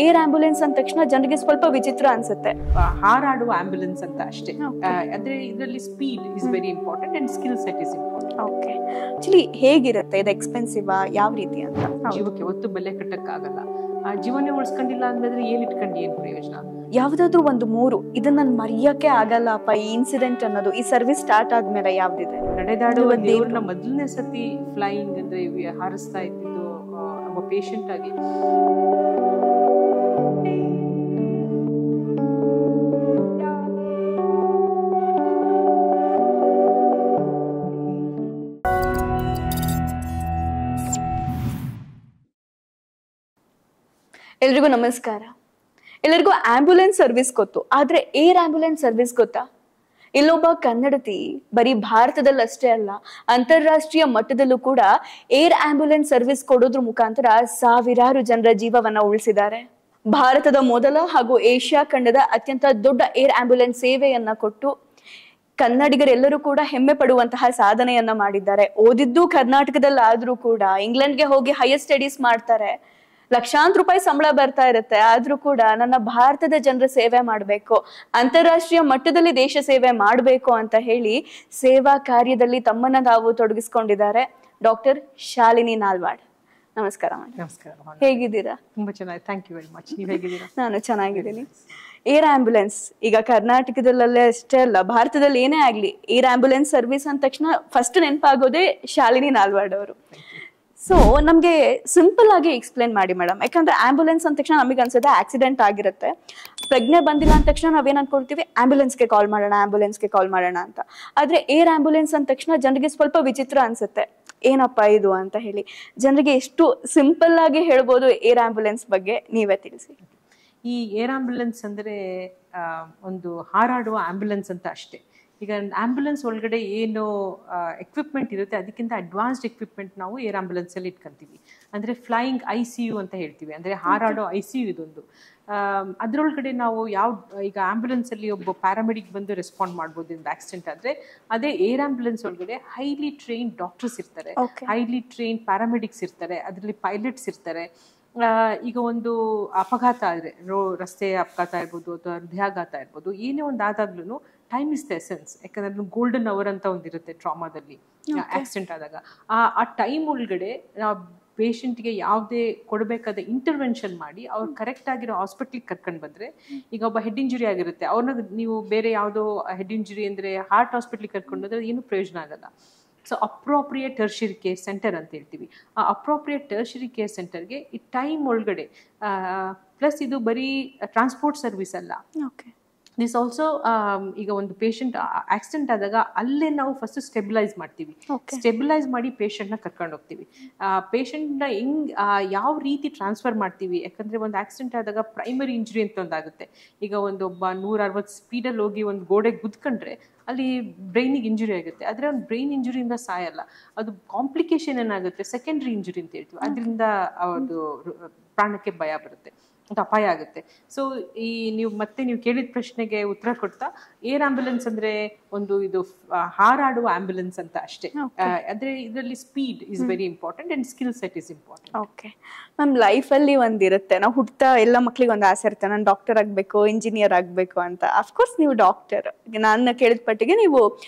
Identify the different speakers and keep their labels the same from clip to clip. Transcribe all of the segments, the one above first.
Speaker 1: Air ambulance ಅಂದ ತಕ್ಷಣ ಜನರಿಗೆ ಸ್ವಲ್ಪ ವಿಚಿತ್ರ ಅನ್ಸುತ್ತೆ.
Speaker 2: ಹಾರಾಡುವ ಆಂಬ್ಯುಲೆನ್ಸ್ ಅಂತ ಅಷ್ಟೇ. ಅಂದ್ರೆ ಇದರಲ್ಲಿ speed is very important and skill set is important.
Speaker 1: Okay, actually ಹೇಗಿರುತ್ತೆ ಇದು? ಎಕ್ಸ್ಪೆನ್ಸಿವ್ ಯಾವ ರೀತಿ ಅಂತ?
Speaker 2: ಜೀವಕ್ಕೆ ಒತ್ತು ಬೆಲೆ ಕಟ್ಟಕ್ಕಾಗಲ್ಲ. ಜೀವನ ಉಳಿಸ್ಕೊಂಡಿಲ್ಲ ಅಂದ್ರೆ ಏನ್ ಇಟ್ಕೊಂಡು ಏನ್ ಪ್ರಯೋಜನ?
Speaker 1: ಯಾವ್ದಾದ್ರು ಒಂದು 3 ಇದನ್ನ ನನ್ ಮರೆಯಕ್ಕೆ ಆಗಲ್ಲಪ್ಪ ಈ ಇನ್ಸಿಡೆಂಟ್ ಅನ್ನೋದು, ಈ ಸರ್ವಿಸ್ ಸ್ಟಾರ್ಟ್ ಆದ್ಮೇಲೆ ಯಾವ್ದಿದೆ?
Speaker 2: ನಡೆದಾಡುವ ದೇವ್ರನ್ನ ಮೊದಲನೇ ಸತಿ ಫ್ಲೈಯಿಂಗ್ ಅಂದ್ರೆ ಹಾರಿಸ್ತಾ ಇದ್ದಿದ್ದು ಒಬ್ಬ ಪೇಷಂಟ್ ಆಗಿ.
Speaker 1: ಎಲ್ರಿಗೂ ನಮಸ್ಕಾರ. ಎಲ್ಲರಿಗೂ ಆಂಬ್ಯುಲೆನ್ಸ್ ಸರ್ವಿಸ್ ಗೊತ್ತು, ಆದ್ರೆ ಏರ್ ಆಂಬ್ಯುಲೆನ್ಸ್ ಸರ್ವಿಸ್ ಗೊತ್ತಾ? ಇಲ್ಲೊಬ್ಬ ಕನ್ನಡತಿ ಬರೀ ಭಾರತದಲ್ಲಿ ಅಷ್ಟೇ ಅಲ್ಲ, ಅಂತಾರಾಷ್ಟ್ರೀಯ ಮಟ್ಟದಲ್ಲೂ ಕೂಡ ಏರ್ ಆಂಬ್ಯುಲೆನ್ಸ್ ಸರ್ವಿಸ್ ಕೊಡೋದ್ರ ಮುಖಾಂತರ ಸಾವಿರಾರು ಜನರ ಜೀವವನ್ನ ಉಳಿಸಿದ್ದಾರೆ. ಭಾರತದ ಮೊದಲ ಹಾಗೂ ಏಷ್ಯಾ ಖಂಡದ ಅತ್ಯಂತ ದೊಡ್ಡ ಏರ್ ಆಂಬ್ಯುಲೆನ್ಸ್ ಸೇವೆಯನ್ನ ಕೊಟ್ಟು ಕನ್ನಡಿಗರೆಲ್ಲರೂ ಕೂಡ ಹೆಮ್ಮೆ ಪಡುವಂತಹ ಸಾಧನೆಯನ್ನ ಮಾಡಿದ್ದಾರೆ. ಓದಿದ್ದು ಕರ್ನಾಟಕದಲ್ಲಾದ್ರೂ ಕೂಡ ಇಂಗ್ಲೆಂಡ್ಗೆ ಹೋಗಿ ಹೈಯರ್ ಸ್ಟಡೀಸ್ ಮಾಡ್ತಾರೆ, ಲಕ್ಷಾಂತರ ರೂಪಾಯಿ ಸಂಬಳ ಬರ್ತಾ ಇರುತ್ತೆ. ಆದ್ರೂ ಕೂಡ ನನ್ನ ಭಾರತದ ಜನರ ಸೇವೆ ಮಾಡಬೇಕು, ಅಂತಾರಾಷ್ಟ್ರೀಯ ಮಟ್ಟದಲ್ಲಿ ದೇಶ ಸೇವೆ ಮಾಡಬೇಕು ಅಂತ ಹೇಳಿ ಸೇವಾ ಕಾರ್ಯದಲ್ಲಿ ತಮ್ಮನ್ನ ತಾವು ತೊಡಗಿಸ್ಕೊಂಡಿದ್ದಾರೆ ಡಾಕ್ಟರ್ ಶಾಲಿನಿ ನಾಲ್ವಾಡ್. ನಮಸ್ಕಾರ.
Speaker 2: ನಮಸ್ಕಾರ.
Speaker 1: ಹೇಗಿದ್ದೀರಾ?
Speaker 2: ತುಂಬಾ ಚೆನ್ನಾಗಿ, ಥ್ಯಾಂಕ್ ಯು ವೆರಿ ಮಚ್. ನೀವು ಹೇಗಿದ್ದೀರಾ?
Speaker 1: ನಾನು ಚೆನ್ನಾಗಿದ್ದೀನಿ. ಏರ್ ಆಂಬ್ಯುಲೆನ್ಸ್ ಈಗ ಕರ್ನಾಟಕದಲ್ಲೇ ಅಷ್ಟೇ ಅಲ್ಲ, ಭಾರತದಲ್ಲಿ ಏನೇ ಆಗ್ಲಿ ಏರ್ ಆಂಬ್ಯುಲೆನ್ಸ್ ಸರ್ವಿಸ್ ಅಂದ ತಕ್ಷಣ ಫಸ್ಟ್ ನೆನಪಾಗೋದೇ ಶಾಲಿನಿ ನಾಲ್ವಾಡ್ ಅವರು. ಸೊ ನಮ್ಗೆ ಸಿಂಪಲ್ ಆಗಿ ಎಕ್ಸ್ಪ್ಲೇನ್ ಮಾಡಿ ಮೇಡಮ್, ಯಾಕಂದ್ರೆ ಆಂಬ್ಯುಲೆನ್ಸ್ ಅಂದ ತಕ್ಷಣ ನಮಗೆ ಅನ್ಸುತ್ತೆ ಆಕ್ಸಿಡೆಂಟ್ ಆಗಿರುತ್ತೆ, ಪ್ರಜ್ಞೆ ಬಂದಿಲ್ಲ ಅಂದ ತಕ್ಷಣ ನಾವೇನ್ ಅನ್ಕೊಳ್ತೀವಿ, ಆಂಬ್ಯುಲೆನ್ಸ್ಗೆ ಕಾಲ್ ಮಾಡೋಣ ಅಂತ. ಆದ್ರೆ ಏರ್ ಆಂಬ್ಯುಲೆನ್ಸ್ ಅಂದ ತಕ್ಷಣ ಜನರಿಗೆ ಸ್ವಲ್ಪ ವಿಚಿತ್ರ ಅನ್ಸುತ್ತೆ, ಏನಪ್ಪಾ ಇದು ಅಂತ ಹೇಳಿ. ಜನರಿಗೆ ಎಷ್ಟು ಸಿಂಪಲ್ ಆಗಿ ಹೇಳ್ಬೋದು ಏರ್ ಆಂಬ್ಯುಲೆನ್ಸ್ ಬಗ್ಗೆ, ನೀವೇ ತಿಳಿಸಿ.
Speaker 2: ಈ ಏರ್ ಆಂಬ್ಯುಲೆನ್ಸ್ ಅಂದ್ರೆ ಒಂದು ಹಾರಾಡುವ ಆಂಬ್ಯುಲೆನ್ಸ್ ಅಂತ ಅಷ್ಟೇ. ಈಗ ಆಂಬ್ಯುಲೆನ್ಸ್ ಒಳಗಡೆ ಏನು ಎಕ್ವಿಪ್ಮೆಂಟ್ ಇರುತ್ತೆ ಅದಕ್ಕಿಂತ ಅಡ್ವಾನ್ಸ್ಡ್ ಎಕ್ವಿಪ್ಮೆಂಟ್ ನಾವು ಏರ್ ಆಂಬ್ಯುಲೆನ್ಸ್ ಅಲ್ಲಿ ಇಟ್ಕೊಂತೀವಿ. ಅಂದ್ರೆ ಫ್ಲೈಯಿಂಗ್ ICU ಅಂತ ಹೇಳ್ತೀವಿ, ಅಂದ್ರೆ ಹಾರಾಡೋ ICU ಇದೊಂದು. ಅದ್ರೊಳಗಡೆ ನಾವು ಈಗ ಆಂಬ್ಯುಲೆನ್ಸ್ ಅಲ್ಲಿ ಒಬ್ಬ ಪ್ಯಾರಾಮೆಡಿಕ್ ಬಂದು ರೆಸ್ಪಾಂಡ್ ಮಾಡ್ಬೋದು ಒಂದು ಆಕ್ಸಿಡೆಂಟ್ ಆದ್ರೆ, ಅದೇ ಏರ್ ಆಂಬ್ಯುಲೆನ್ಸ್ ಒಳಗಡೆ ಹೈಲಿ ಟ್ರೈನ್ ಡಾಕ್ಟರ್ಸ್ ಇರ್ತಾರೆ, ಹೈಲಿ ಟ್ರೈನ್ ಪ್ಯಾರಾಮೆಡಿಕ್ಸ್ ಇರ್ತಾರೆ, ಅದರಲ್ಲಿ ಪೈಲಟ್ಸ್ ಇರ್ತಾರೆ. ಈಗ ಒಂದು ಅಪಘಾತ ಆದ್ರೆ, ರಸ್ತೆ ಅಪಘಾತ ಇರ್ಬೋದು ಅಥವಾ ಹೃದಯಾಘಾತ ಇರ್ಬೋದು, ಏನೇ ಒಂದು ಆದಾಗ್ಲೂ ಟೈಮ್ ಇಸ್ ದ ಎಸೆನ್ಸ್. ಯಾಕಂದ್ರೆ ಗೋಲ್ಡನ್ ಅವರ್ ಅಂತ ಒಂದಿರುತ್ತೆ ಟ್ರಾಮಾದಲ್ಲಿ ಆಕ್ಸಿಡೆಂಟ್ ಆದಾಗ. ಆ ಟೈಮ್ ಒಳಗಡೆ ನಾವು ಪೇಷಂಟ್ಗೆ ಯಾವುದೇ ಕೊಡಬೇಕಾದ ಇಂಟರ್ವೆನ್ಷನ್ ಮಾಡಿ ಅವ್ರು ಕರೆಕ್ಟ್ ಆಗಿರೋ ಹಾಸ್ಪಿಟ್ಲಿಗೆ ಕರ್ಕೊಂಡು ಬಂದ್ರೆ, ಈಗ ಒಬ್ಬ ಹೆಡ್ ಇಂಜುರಿ ಆಗಿರುತ್ತೆ, ಅವ್ರನ್ನ ನೀವು ಬೇರೆ ಯಾವುದೋ ಹೆಡ್ ಇಂಜುರಿ ಅಂದ್ರೆ ಹಾರ್ಟ್ ಹಾಸ್ಪಿಟ್ಲಿಗೆ ಕರ್ಕೊಂಡು ಹೋದ್ರೆ ಏನು ಪ್ರಯೋಜನ ಆಗಲ್ಲ. So appropriate tertiary care centre ಅಂತ ಹೇಳ್ತೀವಿ. ಆ ಅಪ್ರೋಪ್ರಿಯೇಟ್ ಟರ್ಷರಿ ಕೇರ್ ಸೆಂಟರ್ಗೆ ಈ ಟೈಮ್ ಒಳಗಡೆ ಪ್ಲಸ್ ಇದು ಬರೀ ಟ್ರಾನ್ಸ್ಪೋರ್ಟ್ ಸರ್ವಿಸ್ ಅಲ್ಲ, ದಿಸ್ ಆಲ್ಸೋ ಈಗ ಒಂದು ಪೇಷಂಟ್ ಆಕ್ಸಿಡೆಂಟ್ ಆದಾಗ ಅಲ್ಲೇ ನಾವು ಫಸ್ಟ್ ಸ್ಟೆಬಿಲೈಸ್ ಮಾಡ್ತೀವಿ, ಸ್ಟೆಬಿಲೈಸ್ ಮಾಡಿ ಪೇಷಂಟ್ನ ಕರ್ಕೊಂಡು ಹೋಗ್ತೀವಿ. ಪೇಷಂಟ್ನ ಯಾವ ರೀತಿ ಟ್ರಾನ್ಸ್ಫರ್ ಮಾಡ್ತೀವಿ, ಯಾಕಂದ್ರೆ ಒಂದು ಆಕ್ಸಿಡೆಂಟ್ ಆದಾಗ ಪ್ರೈಮರಿ ಇಂಜುರಿ ಅಂತ ಒಂದಾಗುತ್ತೆ. ಈಗ ಒಬ್ಬ 160 ಸ್ಪೀಡಲ್ಲಿ ಹೋಗಿ ಒಂದು ಗೋಡೆಗೆ ಗುದ್ಕೊಂಡ್ರೆ ಅಲ್ಲಿ ಬ್ರೈನಿಗೆ ಇಂಜುರಿ ಆಗುತ್ತೆ. ಆದರೆ ಒಂದು ಬ್ರೈನ್ ಇಂಜುರಿಯಿಂದ ಸಾಯಲ್ಲ, ಅದು ಕಾಂಪ್ಲಿಕೇಶನ್ ಏನಾಗುತ್ತೆ, ಸೆಕೆಂಡ್ರಿ ಇಂಜುರಿ ಅಂತ ಹೇಳ್ತೀವಿ, ಅದರಿಂದ ಅದು ಪ್ರಾಣಕ್ಕೆ ಭಯ ಬರುತ್ತೆ, ಅಪಾಯ ಆಗುತ್ತೆ. ಸೊ ನೀವು ಕೇಳಿದ ಪ್ರಶ್ನೆಗೆ ಉತ್ತರ ಕೊಡ್ತಾ, ಏರ್ ಆಂಬ್ಯುಲೆನ್ಸ್ ಅಂದ್ರೆ ಇದು ಹಾರಾಡುವ ಆಂಬ್ಯುಲೆನ್ಸ್ ಅಂತ ಅಷ್ಟೇ. ಅಂದ್ರೆ ಇದರಲ್ಲಿ speed is very important and skill set is important.
Speaker 1: Okay ma'am, ಲೈಫಲ್ಲಿ ಒಂದಿರುತ್ತೆ, ನಾವು ಹುಟ್ಟಾ ಎಲ್ಲ ಮಕ್ಳಿಗೆ ಒಂದು ಆಸೆ ಇರುತ್ತೆ, ನಾನು ಡಾಕ್ಟರ್ ಆಗಬೇಕು, ಇಂಜಿನಿಯರ್ ಆಗಬೇಕು ಅಂತ. ಅಫ್ಕೋರ್ಸ್ ನೀವು ಡಾಕ್ಟರ್, ನಾನು ಕೇಳಿದ ಪಟ್ಟಿಗೆ ನೀವು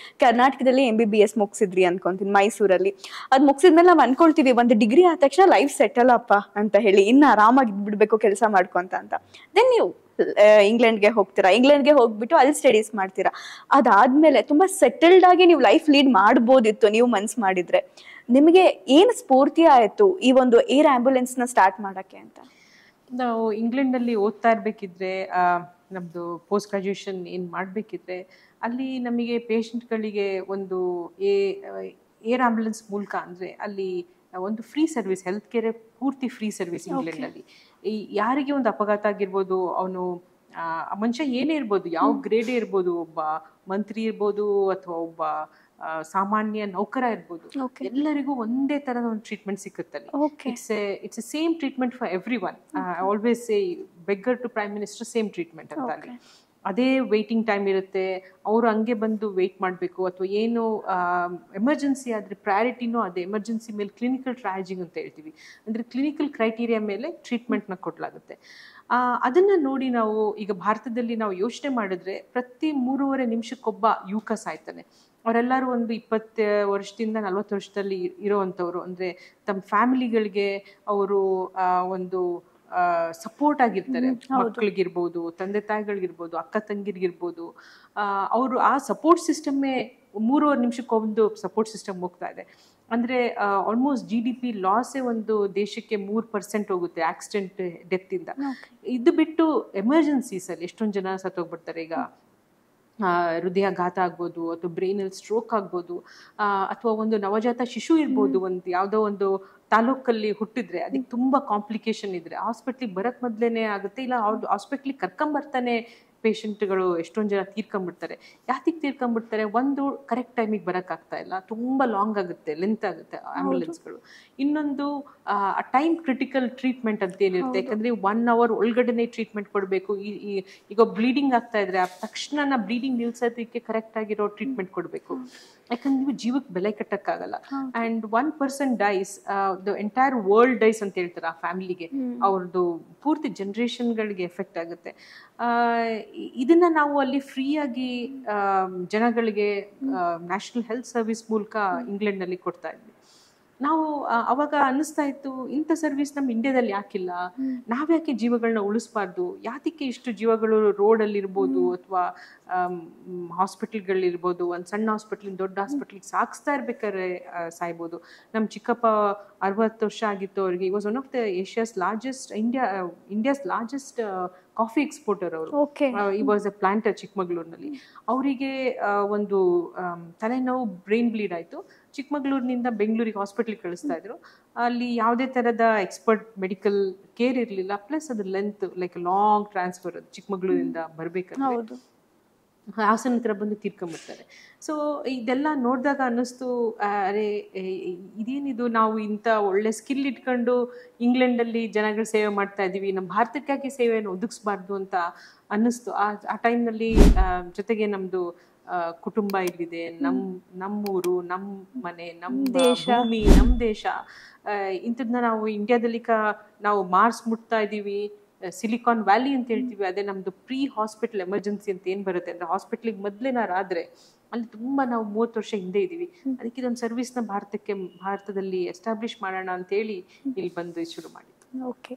Speaker 1: ಕರ್ನಾಟಕದಲ್ಲಿ MBBS ಮುಗಿಸಿದ್ರಿ ಅನ್ಕೊಂತೀನಿ, ಮೈಸೂರಲ್ಲಿ. ಅದು ಮುಗಿಸಿದ್ಮೇಲೆ ನಾವು ಅನ್ಕೊಳ್ತೀವಿ ಒಂದು ಡಿಗ್ರಿ ಆದ ತಕ್ಷಣ ಲೈಫ್ ಸೆಟಲ್ ಅಪ್ಪ ಅಂತ ಹೇಳಿ, ಇನ್ನು ಆರಾಮಾಗಿ ಬಿಡ್ಬೇಕು ಕೆಲಸ ಮಾಡ್ಕೊಂತ ಅಂತ. ದೆನ್ ನೀವು ಇಂಗ್ಲೆಂಡ್ಗೆ ಹೋಗ್ತೀರಾ, ಇಂಗ್ಲೆಂಡ್ಗೆ ಹೋಗ್ಬಿಟ್ಟು ಅಲ್ಲಿ ಸ್ಟಡೀಸ್ ಮಾಡ್ತೀರಾ. ಅದಾದ್ಮೇಲೆ ತುಂಬಾ ಸೆಟಲ್ಡ್ ಆಗಿ ನೀವು ಲೈಫ್ ಲೀಡ್ ಮಾಡ್ಬೋದಿತ್ತು ನೀವು ಮನ್ಸು ಮಾಡಿದ್ರೆ. ನಿಮಗೆ ಏನು ಸ್ಫೂರ್ತಿ ಆಯ್ತು ಈ ಒಂದು ಏರ್ ಆಂಬ್ಯುಲೆನ್ಸ್ ನ ಸ್ಟಾರ್ಟ್ ಮಾಡಕ್ಕೆ ಅಂತ?
Speaker 2: ನಾವು ಇಂಗ್ಲೆಂಡ್ ಅಲ್ಲಿ ಓದ್ತಾ ಇರ್ಬೇಕಿದ್ರೆ, ನಮ್ದು ಪೋಸ್ಟ್ ಗ್ರಾಜುಯೇಷನ್ ಏನ್ ಮಾಡ್ಬೇಕಿದ್ರೆ, ಅಲ್ಲಿ ನಮಗೆ ಪೇಷಂಟ್ಗಳಿಗೆ ಒಂದು ಏರ್ ಆಂಬ್ಯುಲೆನ್ಸ್ ಮೂಲಕ ಅಂದ್ರೆ ಅಲ್ಲಿ ಒಂದು ಫ್ರೀ ಸರ್ವಿಸ್, ಹೆಲ್ತ್ ಕೇರ್ ಪೂರ್ತಿ ಫ್ರೀ ಸರ್ವಿಸ್ ಇಂಗ್ಲೆಂಡ್ ಅಲ್ಲಿ. ಯಾರಿಗೆ ಒಂದು ಅಪಘಾತ ಆಗಿರ್ಬೋದು, ಅವನು ಮನುಷ್ಯ ಏನೇ ಇರ್ಬೋದು, ಯಾವ ಗ್ರೇಡೇ ಇರ್ಬೋದು, ಒಬ್ಬ ಮಂತ್ರಿ ಇರ್ಬೋದು ಅಥವಾ ಒಬ್ಬ ಸಾಮಾನ್ಯ ನೌಕರ ಇರ್ಬೋದು, ಎಲ್ಲರಿಗೂ ಒಂದೇ ತರದ ಒಂದು ಟ್ರೀಟ್ಮೆಂಟ್ ಸಿಕ್ಕುತ್ತಲ್ಲಿ. It's a same treatment for every one. Always say beggar to prime minister same treatment ಅಂತ ಅಲ್ಲಿ. ಅದೇ ವೇಟಿಂಗ್ ಟೈಮ್ ಇರುತ್ತೆ, ಅವರು ಹಂಗೆ ಬಂದು ವೆಯ್ಟ್ ಮಾಡಬೇಕು. ಅಥವಾ ಏನು ಎಮರ್ಜೆನ್ಸಿ ಆದರೆ ಪ್ರಯಾರಿಟಿನೂ ಅದೇ, ಎಮರ್ಜೆನ್ಸಿ ಮೇಲೆ ಕ್ಲಿನಿಕಲ್ ಟ್ರಯಾಜಿಂಗ್ ಅಂತ ಹೇಳ್ತೀವಿ, ಅಂದರೆ ಕ್ಲಿನಿಕಲ್ ಕ್ರೈಟೀರಿಯಾ ಮೇಲೆ ಟ್ರೀಟ್ಮೆಂಟ್ನ ಕೊಡಲಾಗುತ್ತೆ. ಅದನ್ನು ನೋಡಿ ನಾವು ಈಗ ಭಾರತದಲ್ಲಿ ನಾವು ಯೋಚನೆ ಮಾಡಿದ್ರೆ ಪ್ರತಿ 3.5 ನಿಮಿಷಕ್ಕೊಬ್ಬ ಯುವಕ ಸಾಯ್ತಾನೆ. ಅವರೆಲ್ಲರೂ ಒಂದು 20 ವರ್ಷದಿಂದ 40 ವರ್ಷದಲ್ಲಿ ಇರೋವಂಥವ್ರು. ಅಂದರೆ ತಮ್ಮ ಫ್ಯಾಮಿಲಿಗಳಿಗೆ ಅವರು ಒಂದು ಸಪೋರ್ಟ್ ಆಗಿರ್ತಾರೆ. ಮಕ್ಕಳಿಗಿರ್ಬೋದು, ತಂದೆ ತಾಯಿಗಳಿಗಿರ್ಬೋದು, ಅಕ್ಕ ತಂಗಿರಿಗಿರ್ಬೋದು. ಅವರು ಆ ಸಪೋರ್ಟ್ ಸಿಸ್ಟಮ್ಮೇ 3.5 ನಿಮಿಷಕ್ಕೊಂದು ಸಪೋರ್ಟ್ ಸಿಸ್ಟಮ್ ಹೋಗ್ತಾ ಇದೆ. ಅಂದರೆ ಆಲ್ಮೋಸ್ಟ್ GDP ಲಾಸೇ ಒಂದು ದೇಶಕ್ಕೆ 3% ಹೋಗುತ್ತೆ ಆಕ್ಸಿಡೆಂಟ್ ಡೆತ್ ಇಂದ. ಇದು ಬಿಟ್ಟು ಎಮರ್ಜೆನ್ಸೀಸಲ್ಲಿ ಎಷ್ಟೊಂದು ಜನ ಸತ್ತೋಗ್ಬಿಡ್ತಾರೆ. ಈಗ ಹೃದಯಾಘಾತ ಆಗ್ಬೋದು, ಅಥವಾ ಬ್ರೈನಲ್ಲಿ ಸ್ಟ್ರೋಕ್ ಆಗ್ಬೋದು, ಅಥವಾ ಒಂದು ನವಜಾತ ಶಿಶು ಇರ್ಬೋದು, ಒಂದು ಯಾವುದೋ ಒಂದು ತಾಲೂಕಲ್ಲಿ ಹುಟ್ಟಿದ್ರೆ ಅದಕ್ಕೆ ತುಂಬ ಕಾಂಪ್ಲಿಕೇಶನ್ ಇದ್ರೆ ಹಾಸ್ಪಿಟ್ಲಿಗೆ ಬರಕ್ ಮೊದಲೇನೆ ಆಗುತ್ತೆ, ಇಲ್ಲ ಹಾಸ್ಪಿಟ್ಲಿಗೆ ಕರ್ಕೊಂಬರ್ತಾನೆ ಪೇಷಂಟ್ಗಳು ಎಷ್ಟೊಂದು ಜನ ತೀರ್ಕೊಂಡ್ಬಿಡ್ತಾರೆ. ಯಾತಿಗೆ ತೀರ್ಕೊಂಡ್ಬಿಡ್ತಾರೆ? ಒಂದು ಕರೆಕ್ಟ್ ಟೈಮಿಗೆ ಬರೋಕ್ಕಾಗ್ತಾ ಇಲ್ಲ, ತುಂಬ ಲಾಂಗ್ ಆಗುತ್ತೆ, ಲೆಂತ್ ಆಗುತ್ತೆ ಆಂಬ್ಯುಲೆನ್ಸ್ಗಳು. ಇನ್ನೊಂದು ಟೈಮ್ ಕ್ರಿಟಿಕಲ್ ಟ್ರೀಟ್ಮೆಂಟ್ ಅಂತ ಏನಿರುತ್ತೆ, ಯಾಕಂದರೆ 1 hour ಒಳಗಡೆನೆ ಟ್ರೀಟ್ಮೆಂಟ್ ಕೊಡಬೇಕು. ಈಗ ಬ್ಲೀಡಿಂಗ್ ಆಗ್ತಾ ಇದ್ರೆ ತಕ್ಷಣ ಬ್ಲೀಡಿಂಗ್ ನಿಲ್ಸೋದಕ್ಕೆ ಕರೆಕ್ಟ್ ಆಗಿರೋ ಟ್ರೀಟ್ಮೆಂಟ್ ಕೊಡಬೇಕು. ಯಾಕಂದ್ರೆ ನೀವು ಜೀವಕ್ಕೆ ಬೆಲೆ ಕಟ್ಟಕ್ಕಾಗಲ್ಲ. And 1 person dies, the entire world dies ಅಂತ ಹೇಳ್ತಾರೆ ಆ ಫ್ಯಾಮಿಲಿಗೆ. ಅವ್ರದ್ದು ಪೂರ್ತಿ ಜನ್ರೇಷನ್ಗಳಿಗೆ ಎಫೆಕ್ಟ್ ಆಗುತ್ತೆ. ಇದನ್ನ ನಾವು ಅಲ್ಲಿ ಫ್ರೀಯಾಗಿ ಜನಗಳಿಗೆ ನ್ಯಾಷನಲ್ ಹೆಲ್ತ್ ಸರ್ವಿಸ್ ಮೂಲಕ ಇಂಗ್ಲೆಂಡ್ನಲ್ಲಿ ಕೊಡ್ತಾ ಇದ್ವಿ. ನಾವು ಅವಾಗ ಅನ್ನಿಸ್ತಾ ಇತ್ತು, ಇಂಥ ಸರ್ವಿಸ್ ನಮ್ಮ ಇಂಡಿಯಾದಲ್ಲಿ ಯಾಕಿಲ್ಲ, ನಾವ್ಯಾಕೆ ಜೀವಗಳನ್ನ ಉಳಿಸ್ಬಾರ್ದು, ಯಾತಕ್ಕೆ ಇಷ್ಟು ಜೀವಗಳು ರೋಡಲ್ಲಿ ಇರ್ಬೋದು ಅಥವಾ ಹಾಸ್ಪಿಟಲ್ಗಳಿರ್ಬೋದು, ಒಂದು ಸಣ್ಣ ಹಾಸ್ಪಿಟ್ಲಿಂದ ದೊಡ್ಡ ಹಾಸ್ಪಿಟ್ಲಿಗೆ ಸಾಗಿಸ್ತಾ ಇರ್ಬೇಕಾದ್ರೆ ಸಾಯ್ಬೋದು. ನಮ್ಮ ಚಿಕ್ಕಪ್ಪ 60 ವರ್ಷ ಆಗಿತ್ತು ಅವ್ರಿಗೆ. Was one of the India's largest coffee exporter ಅವರು. ಈ ವಾಸ್ ಅ ಪ್ಲಾಂಟರ್ ಚಿಕ್ಕಮಗಳೂರಿನಲ್ಲಿ. ಅವರಿಗೆ ಒಂದು ತಲೆನೋವು, ಬ್ರೈನ್ ಬ್ಲೀಡ್ ಆಯಿತು. ಚಿಕ್ಕಮಗಳೂರಿನಿಂದ ಬೆಂಗಳೂರಿಗೆ ಹಾಸ್ಪಿಟ್ಲಿಗೆ ಕಳಿಸ್ತಾ ಇದ್ರು. ಅಲ್ಲಿ ಯಾವುದೇ ಥರದ ಎಕ್ಸ್ಪರ್ಟ್ ಮೆಡಿಕಲ್ ಕೇರ್ ಇರಲಿಲ್ಲ. ಪ್ಲಸ್ ಅದು ಲೆಂತ್, ಲೈಕ್ ಲಾಂಗ್ ಟ್ರಾನ್ಸ್ಫರ್, ಅದು ಚಿಕ್ಕಮಗಳೂರಿಂದ ಬರಬೇಕಂದ್ರೆ ಹಾಸನ ಹತ್ರ ಬಂದು ತೀರ್ಕೊಂಡ್ಬಿಡ್ತಾರೆ. ಸೊ ಇದೆಲ್ಲ ನೋಡಿದಾಗ ಅನ್ನಿಸ್ತು, ಅರೆ ಇದೇನಿದು, ನಾವು ಇಂಥ ಒಳ್ಳೆ ಸ್ಕಿಲ್ ಇಟ್ಕೊಂಡು ಇಂಗ್ಲೆಂಡಲ್ಲಿ ಜನಗಳ ಸೇವೆ ಮಾಡ್ತಾ ಇದ್ದೀವಿ, ನಮ್ಮ ಭಾರತಕ್ಕಾಗಿ ಸೇವೆಯನ್ನು ಒದಗಿಸ್ಬಾರ್ದು ಅಂತ ಅನ್ನಿಸ್ತು. ಆ ಟೈಮ್ನಲ್ಲಿ ಜೊತೆಗೆ ನಮ್ಮದು ಕುಟುಂಬ ಇಲ್ಲಿದೆ, ನಮ್ಮೂರು, ನಮ್ಮ ಮನೆ, ನಮ್ಮ ಭೂಮಿ, ನಮ್ಮ ದೇಶ, ಇಂಥದನ್ನ ನಾವು ಇಂಡಿಯಾದಲ್ಲಿ ನಾವು ಮಾರ್ಸ್ ಮುಟ್ತಾ ಇದ್ದೀವಿ, ಸಿಲಿಕಾನ್ ವ್ಯಾಲಿ ಅಂತ ಹೇಳ್ತೀವಿ. ಅದೇ ನಮ್ದು ಪ್ರೀ ಹಾಸ್ಪಿಟಲ್ ಎಮರ್ಜೆನ್ಸಿ ಅಂತ ಏನ್ ಬರುತ್ತೆ ಅಂದ್ರೆ ಹಾಸ್ಪಿಟ್ಲಿಗೆ ಮೊದಲೇನಾರಾದ್ರೆ ಅಲ್ಲಿ ತುಂಬಾ ನಾವು 30 ವರ್ಷ ಹಿಂದೆ ಇದೀವಿ. ಅದಕ್ಕೆ ಇದೊಂದು ಸರ್ವಿಸ್ನ ಭಾರತದಲ್ಲಿ ಎಸ್ಟಾಬ್ಲಿಷ್ ಮಾಡೋಣ ಅಂತ ಹೇಳಿ ಇಲ್ಲಿ ಬಂದು ಶುರು ಮಾಡಿದ್ವಿ.
Speaker 1: ಓಕೆ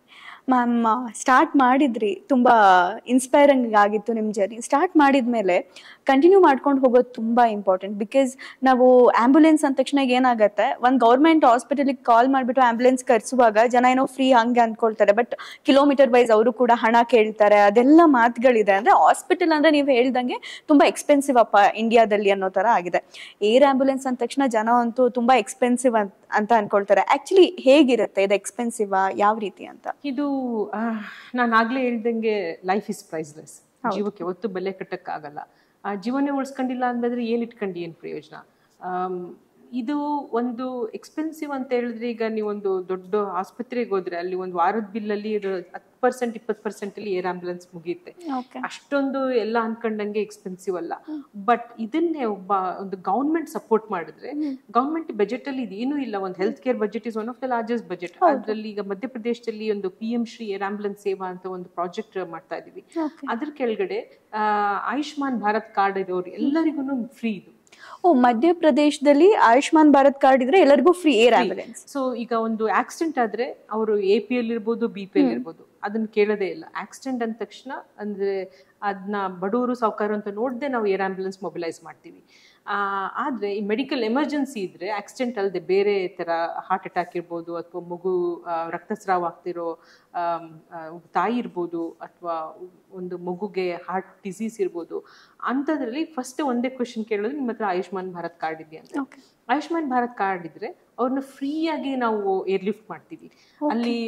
Speaker 1: ಮ್ಯಾಮ್, ಸ್ಟಾರ್ಟ್ ಮಾಡಿದ್ರಿ, ತುಂಬ ಇನ್ಸ್ಪೈರಿಂಗ್ ಆಗಿತ್ತು ನಿಮ್ಮ ಜರ್ನಿ. ಸ್ಟಾರ್ಟ್ ಮಾಡಿದ್ಮೇಲೆ ಕಂಟಿನ್ಯೂ ಮಾಡ್ಕೊಂಡು ಹೋಗೋದು ತುಂಬ ಇಂಪಾರ್ಟೆಂಟ್. ಬಿಕಾಸ್ ನಾವು ಆ್ಯಂಬುಲೆನ್ಸ್ ಅಂದ ತಕ್ಷಣ ಏನಾಗುತ್ತೆ, ಒಂದು ಗೌರ್ಮೆಂಟ್ ಹಾಸ್ಪಿಟಲಿಗೆ ಕಾಲ್ ಮಾಡಿಬಿಟ್ಟು ಆ್ಯಂಬುಲೆನ್ಸ್ ಕರೆಸುವಾಗ ಜನ ಏನೋ ಫ್ರೀ ಹಂಗೆ ಅಂದ್ಕೊಳ್ತಾರೆ. ಬಟ್ ಕಿಲೋಮೀಟರ್ ವೈಸ್ ಅವರು ಕೂಡ ಹಣ ಕೇಳ್ತಾರೆ, ಅದೆಲ್ಲ ಮಾತುಗಳಿದೆ. ಅಂದರೆ ಹಾಸ್ಪಿಟಲ್ ಅಂದರೆ ನೀವು ಹೇಳ್ದಂಗೆ ತುಂಬ ಎಕ್ಸ್ಪೆನ್ಸಿವ್ ಅಪ್ಪ ಇಂಡಿಯಾದಲ್ಲಿ ಅನ್ನೋ ಥರ ಆಗಿದೆ. ಏರ್ ಆ್ಯಂಬುಲೆನ್ಸ್ ಅಂದ ತಕ್ಷಣ ಜನ ಅಂತೂ ತುಂಬ ಎಕ್ಸ್ಪೆನ್ಸಿವ್ ಅಂತ ಅನ್ಕೊಳ್ತಾರೆ. ಆ್ಯಕ್ಚುಲಿ ಹೇಗಿರುತ್ತೆ ಇದು, ಎಕ್ಸ್ಪೆನ್ಸಿವ್ ಯಾವ ರೀತಿ ಅಂತ?
Speaker 2: ಇದು ನಾನು ಆಗ್ಲೇ ಹೇಳ್ದಂಗೆ ಲೈಫ್ ಇಸ್ ಪ್ರೈಸ್ಲೆಸ್. ಜೀವಕ್ಕೆ ಯಾವತ್ತೂ ಬೆಲೆ ಕಟ್ಟಕ್ಕಾಗಲ್ಲ. ಜೀವನೇ ಉಳಿಸ್ಕೊಂಡಿಲ್ಲ ಅಂದ್ರೆ ಏನ್ ಇಟ್ಕೊಂಡು ಏನ್ ಪ್ರಯೋಜನ? ಇದು ಒಂದು ಎಕ್ಸ್ಪೆನ್ಸಿವ್ ಅಂತ ಹೇಳಿದ್ರೆ, ಈಗ ನೀವೊಂದು ದೊಡ್ಡ ಆಸ್ಪತ್ರೆಗೆ ಹೋದ್ರೆ ಅಲ್ಲಿ ಒಂದು ವಾರದ ಬಿಲ್ಲಲ್ಲಿ 10% 20% ಅಲ್ಲಿ ಏರ್ ಆಂಬ್ಯುಲೆನ್ಸ್ ಮುಗಿಯುತ್ತೆ. ಅಷ್ಟೊಂದು ಎಲ್ಲ ಅನ್ಕೊಂಡಂಗೆ ಎಕ್ಸ್ಪೆನ್ಸಿವ್ ಅಲ್ಲ. ಬಟ್ ಇದನ್ನೇ ಒಂದು ಗೌರ್ಮೆಂಟ್ ಸಪೋರ್ಟ್ ಮಾಡಿದ್ರೆ, ಗೌರ್ಮೆಂಟ್ ಬಜೆಟ್ ಅಲ್ಲಿ ಇದೇನೂ ಇಲ್ಲ. ಒಂದು health care budget is one of the largest budget. ಅದರಲ್ಲಿ ಈಗ ಮಧ್ಯಪ್ರದೇಶದಲ್ಲಿ ಒಂದು PM ಶ್ರೀ ಏರ್ ಆಂಬ್ಯುಲೆನ್ಸ್ ಸೇವಾ ಅಂತ ಒಂದು ಪ್ರಾಜೆಕ್ಟ್ ಮಾಡ್ತಾ ಇದೀವಿ. ಅದ್ರ ಕೆಳಗಡೆ ಆಯುಷ್ಮಾನ್ ಭಾರತ್ ಕಾರ್ಡ್ ಇರೋರು ಎಲ್ಲರಿಗೂ ಫ್ರೀ ಇದು.
Speaker 1: ಮಧ್ಯಪ್ರದೇಶದಲ್ಲಿ ಆಯುಷ್ಮಾನ್ ಭಾರತ್ ಕಾರ್ಡ್ ಇದ್ರೆ ಎಲ್ಲರಿಗೂ ಫ್ರೀ ಏರ್ ಆಂಬ್ಯುಲೆನ್ಸ್.
Speaker 2: ಸೊ ಈಗ ಒಂದು ಆಕ್ಸಿಡೆಂಟ್ ಆದ್ರೆ ಅವರು APL ಇರ್ಬೋದು, BPL ಇರ್ಬೋದು, ಅದನ್ನ ಕೇಳೋದೇ ಇಲ್ಲ. ಆಕ್ಸಿಡೆಂಟ್ ಅಂದ ತಕ್ಷಣ ಅಂದ್ರೆ ಅದನ್ನ ಬಡವರು ಸಾವುಕಾರ ಅಂತ ನೋಡದೆ ನಾವು ಏರ್ ಆಂಬ್ಯುಲೆನ್ಸ್ ಮೊಬಿಲೈಸ್ ಮಾಡ್ತೀವಿ. ಆದರೆ ಈ ಮೆಡಿಕಲ್ ಎಮರ್ಜೆನ್ಸಿ ಇದ್ರೆ ಆಕ್ಸಿಡೆಂಟ್ ಅಲ್ಲದೆ ಬೇರೆ ಥರ ಹಾರ್ಟ್ ಅಟ್ಯಾಕ್ ಇರ್ಬೋದು, ಅಥವಾ ಮಗು ರಕ್ತಸ್ರಾವ ಆಗ್ತಿರೋ ತಾಯಿ ಇರ್ಬೋದು, ಅಥವಾ ಒಂದು ಮಗುಗೆ ಹಾರ್ಟ್ ಡಿಸೀಸ್ ಇರ್ಬೋದು, ಅಂಥದ್ರಲ್ಲಿ ಫಸ್ಟ್ ಒಂದೇ ಕ್ವೆಶನ್ ಕೇಳೋದು, ನಿಮ್ಮ ಹತ್ರ ಆಯುಷ್ಮಾನ್ ಭಾರತ್ ಕಾರ್ಡ್ ಇದೆಯಾ ಅಂತ. ಆಯುಷ್ಮಾನ್ ಭಾರತ್ ಕಾರ್ಡ್ ಇದ್ರೆ ಅವ್ರನ್ನ ಫ್ರೀಯಾಗಿ ನಾವು ಏರ್ ಲಿಫ್ಟ್ ಮಾಡ್ತೀವಿ. ಅಲ್ಲಿ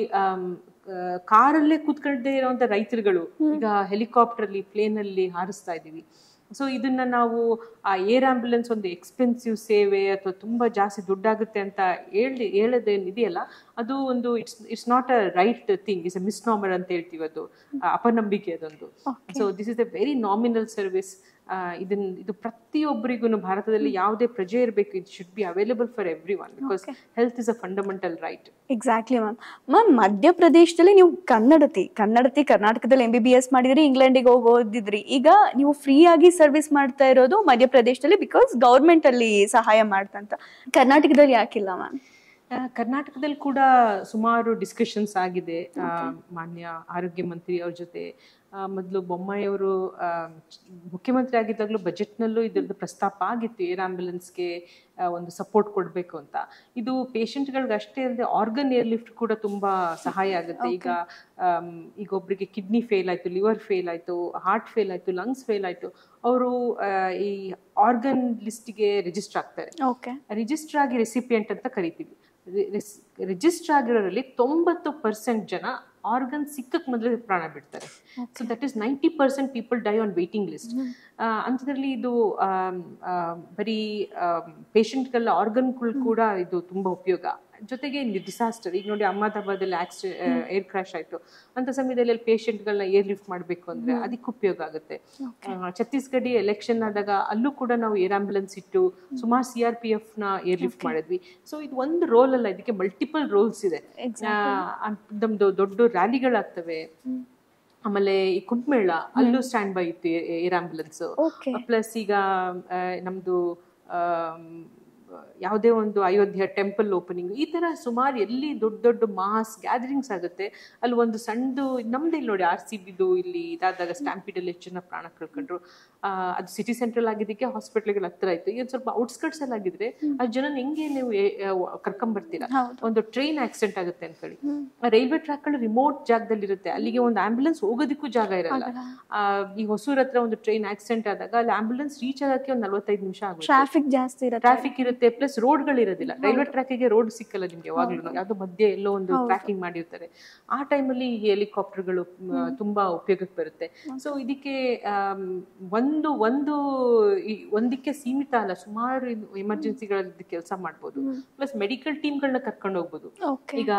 Speaker 2: ಕಾರಲ್ಲೇ ಕೂತ್ಕೊಳ್ಳದೆ ಇರೋಂಥ ರೈತರುಗಳು ಈಗ ಹೆಲಿಕಾಪ್ಟರ್ಲಿ, ಪ್ಲೇನಲ್ಲಿ ಹಾರಿಸ್ತಾ ಇದ್ದೀವಿ. ಸೊ ಇದನ್ನ ನಾವು ಆ ಏರ್ ಆಂಬ್ಯುಲೆನ್ಸ್ ಒಂದು ಎಕ್ಸ್ಪೆನ್ಸಿವ್ ಸೇವೆ ಅಥವಾ ತುಂಬಾ ಜಾಸ್ತಿ ದುಡ್ಡಾಗುತ್ತೆ ಅಂತ ಹೇಳೋದೇನಿದೆಯಲ್ಲ, ಅದು ಒಂದು it's not a right thing, is a misnomer ಅಂತ ಹೇಳ್ತೀವಿ, ಅದು ಅಪನಂಬಿಕೆ ಅದೊಂದು. So this is a very nominal service. ಇದು ಪ್ರತಿಯೊಬ್ಬರಿಗೂ ಭಾರತದಲ್ಲಿ ಯಾವುದೇ ಪ್ರಜೆ ಇರಬೇಕು, it should be available for every one, because health is a fundamental right.
Speaker 1: Exactly ma'am. ಮಧ್ಯಪ್ರದೇಶದಲ್ಲಿ ನೀವು ಕನ್ನಡತಿ ಕರ್ನಾಟಕದಲ್ಲಿ MBBS ಮಾಡಿದ್ರಿ, ಇಂಗ್ಲೆಂಡಿಗೆ ಹೋಗಿ ಓದಿದ್ರಿ, ಈಗ ನೀವು ಫ್ರೀ ಆಗಿ ಸರ್ವಿಸ್ ಮಾಡ್ತಾ ಇರೋದು ಮಧ್ಯಪ್ರದೇಶದಲ್ಲಿ ಬಿಕಾಸ್ ಗೌರ್ಮೆಂಟ್ ಅಲ್ಲಿ ಸಹಾಯ ಮಾಡ್ತಂತ. ಕರ್ನಾಟಕದಲ್ಲಿ ಯಾಕಿಲ್ಲ ಮ್ಯಾಮ್?
Speaker 2: ಕರ್ನಾಟಕದಲ್ಲಿ ಕೂಡ ಸುಮಾರು ಡಿಸ್ಕಷನ್ಸ್ ಆಗಿದೆ ಮಾನ್ಯ ಆರೋಗ್ಯ ಮಂತ್ರಿ ಅವ್ರ ಜೊತೆ. ಮೊದಲು ಬೊಮ್ಮಾಯಿ ಅವರು ಮುಖ್ಯಮಂತ್ರಿ ಆಗಿದ್ದಾಗಲೂ ಬಜೆಟ್ನಲ್ಲೂ ಇದರದ್ದು ಪ್ರಸ್ತಾಪ ಆಗಿತ್ತು, ಏರ್ ಆಂಬ್ಯುಲೆನ್ಸ್ಗೆ ಒಂದು ಸಪೋರ್ಟ್ ಕೊಡಬೇಕು ಅಂತ. ಇದು ಪೇಷಂಟ್ಗಳಿಗೆ ಅಷ್ಟೇ ಅಲ್ಲದೆ ಆರ್ಗನ್ ಏರ್ ಲಿಫ್ಟ್ ಕೂಡ ತುಂಬಾ ಸಹಾಯ ಆಗುತ್ತೆ. ಈಗ ಒಬ್ಬರಿಗೆ ಕಿಡ್ನಿ ಫೇಲ್ ಆಯಿತು, ಲಿವರ್ ಫೇಲ್ ಆಯಿತು, ಹಾರ್ಟ್ ಫೇಲ್ ಆಯಿತು, ಲಂಗ್ಸ್ ಫೇಲ್ ಆಯಿತು, ಅವರು ಈ ಆರ್ಗನ್ ಲಿಸ್ಟ್ಗೆ ರಿಜಿಸ್ಟರ್ ಆಗ್ತಾರೆ. ರಿಜಿಸ್ಟರ್ ಆಗಿ ರೆಸಿಪಿಯೆಂಟ್ ಅಂತ ಕರಿತೀವಿ. ರಿಜಿಸ್ಟರ್ ಆಗಿರೋರಲ್ಲಿ 90% ಜನ ಆರ್ಗನ್ ಸಿಕ್ಕಕ್ ಮೊದಲೇ ಪ್ರಾಣ ಬಿಡ್ತಾರೆ. So that is 90% people die on waiting list. ಅಂಥದ್ರಲ್ಲಿ ಇದು ಬರೀ ಪೇಷಂಟ್ಗಳ ಆರ್ಗನ್ಗಳು ಕೂಡ ಇದು ತುಂಬಾ ಉಪಯೋಗ. ಜೊತೆಗೆ ಡಿಸಾಸ್ಟರ್, ಈಗ ನೋಡಿ ಅಹಮದಾಬಾದಲ್ಲಿ ಏರ್ ಕ್ರಾಶ್ ಆಯ್ತು ಅಂತ ಸಮಯದಲ್ಲಿ ಪೇಷಂಟ್ಗಳನ್ನ ಏರ್ ಲಿಫ್ಟ್ ಮಾಡಬೇಕು ಅಂದ್ರೆ ಅದಕ್ಕೆ ಉಪಯೋಗ ಆಗುತ್ತೆ. ಛತ್ತೀಸ್ಗಢ ಎಲೆಕ್ಷನ್ ಆದಾಗ ಅಲ್ಲೂ ಕೂಡ ನಾವು ಏರ್ ಆಂಬ್ಯುಲೆನ್ಸ್ ಇಟ್ಟು ಸುಮಾರು CRPF ನ ಏರ್ ಲಿಫ್ಟ್ ಮಾಡಿದ್ವಿ. ಸೊ ಇದು ಒಂದು ರೋಲ್ ಅಲ್ಲ, ಇದಕ್ಕೆ ಮಲ್ಟಿಪಲ್ ರೋಲ್ಸ್ ಇದೆ. ನಮ್ದು ದೊಡ್ಡ ರ್ಯಾಲಿಗಳಾಗ್ತವೆ, ಆಮೇಲೆ ಈ ಕುಂಭಮೇಳ ಅಲ್ಲೂ ಸ್ಟ್ಯಾಂಡ್ ಬೈ ಇತ್ತು ಏರ್ ಆಂಬ್ಯುಲೆನ್ಸ್. ಪ್ಲಸ್ ಈಗ ನಮ್ದು ಯಾವುದೇ ಒಂದು ಅಯೋಧ್ಯ ಟೆಂಪಲ್ ಓಪನಿಂಗ್, ಈ ತರ ಸುಮಾರು ಎಲ್ಲಿ ದೊಡ್ಡ ದೊಡ್ಡ ಮಾಸ್ ಗ್ಯಾದರಿಂಗ್ಸ್ ಆಗುತ್ತೆ ಅಲ್ಲಿ ಒಂದು ಸಣ್ಣದು ನಮ್ದು ಇಲ್ಲಿ ನೋಡಿ RCBದು ಇಲ್ಲಿ ಇದಾದಾಗ ಸ್ಟ್ಯಾಂಪಿಡಲ್ಲಿ ಹೆಚ್ಚು ಜನ ಪ್ರಾಣ ಕಳ್ಕೊಂಡ್ರು. ಅದು ಸಿಟಿ ಸೆಂಟ್ರಲ್ ಆಗಿದ್ದಕ್ಕೆ ಹಾಸ್ಪಿಟಲ್ಗಳ ಹತ್ರ ಆಯ್ತು. ಈಗ ಸ್ವಲ್ಪ ಔಟ್ಸ್ಕರ್ಟ್ಸ್ ಅಲ್ಲಿ ಆಗಿದ್ರೆ ಅಷ್ಟು ಜನ ಹೆಂಗೆ ನೀವು ಕರ್ಕೊಂಡ್ಬರ್ತೀರಾ? ಒಂದು ಟ್ರೈನ್ ಆಕ್ಸಿಡೆಂಟ್ ಆಗುತ್ತೆ ಅನ್ಕೊಳ್ಳಿ, ರೈಲ್ವೆ ಟ್ರ್ಯಾಕ್ಗಳು ರಿಮೋಟ್ ಜಾಗದಲ್ಲಿ ಇರುತ್ತೆ, ಅಲ್ಲಿಗೆ ಒಂದು ಆಂಬ್ಯುಲೆನ್ಸ್ ಹೋಗೋದಕ್ಕೂ ಜಾಗ ಇರಲ್ಲ. ಈ ಹೊಸೂರ್ ಹತ್ರ ಒಂದು ಟ್ರೈನ್ ಆಕ್ಸಿಡೆಂಟ್ ಆದಾಗ ಅಲ್ಲಿ ಆಂಬ್ಯುಲೆನ್ಸ್ ರೀಚ್ ಆಗಕ್ಕೆ ಒಂದು 45 ನಿಮಿಷ ಆಗುತ್ತೆ. ಟ್ರಾಫಿಕ್ ಇರುತ್ತೆ, ಪ್ಲಸ್ ರೋಡ್ಗಳು ಇರೋದಿಲ್ಲ. ರೈಲ್ವೆ ಟ್ರ್ಯಾಕಿಗೆ ರೋಡ್ ಸಿಕ್ಕಲ್ಲ ನಿಮ್ಗೆ ಯಾವಾಗ್ಲೂ, ಯಾವ್ದೋ ಮಧ್ಯೆ ಎಲ್ಲೋ ಒಂದು ಟ್ರ್ಯಾಕಿಂಗ್ ಮಾಡಿರ್ತಾರೆ. ಆ ಟೈಮಲ್ಲಿ ಈ ಹೆಲಿಕಾಪ್ಟರ್ಗಳು ತುಂಬಾ ಉಪಯೋಗಕ್ಕೆ ಬರುತ್ತೆ. ಸೊ ಇದಕ್ಕೆ ಒಂದಕ್ಕೆ ಸೀಮಿತ ಅಲ್ಲ, ಸುಮಾರು ಎಮರ್ಜೆನ್ಸಿಗಳಲ್ಲಿ ಕೆಲಸ ಮಾಡ್ಬೋದು. ಪ್ಲಸ್ ಮೆಡಿಕಲ್ ಟೀಮ್ಗಳನ್ನ ಕರ್ಕೊಂಡು ಹೋಗ್ಬೋದು. ಈಗ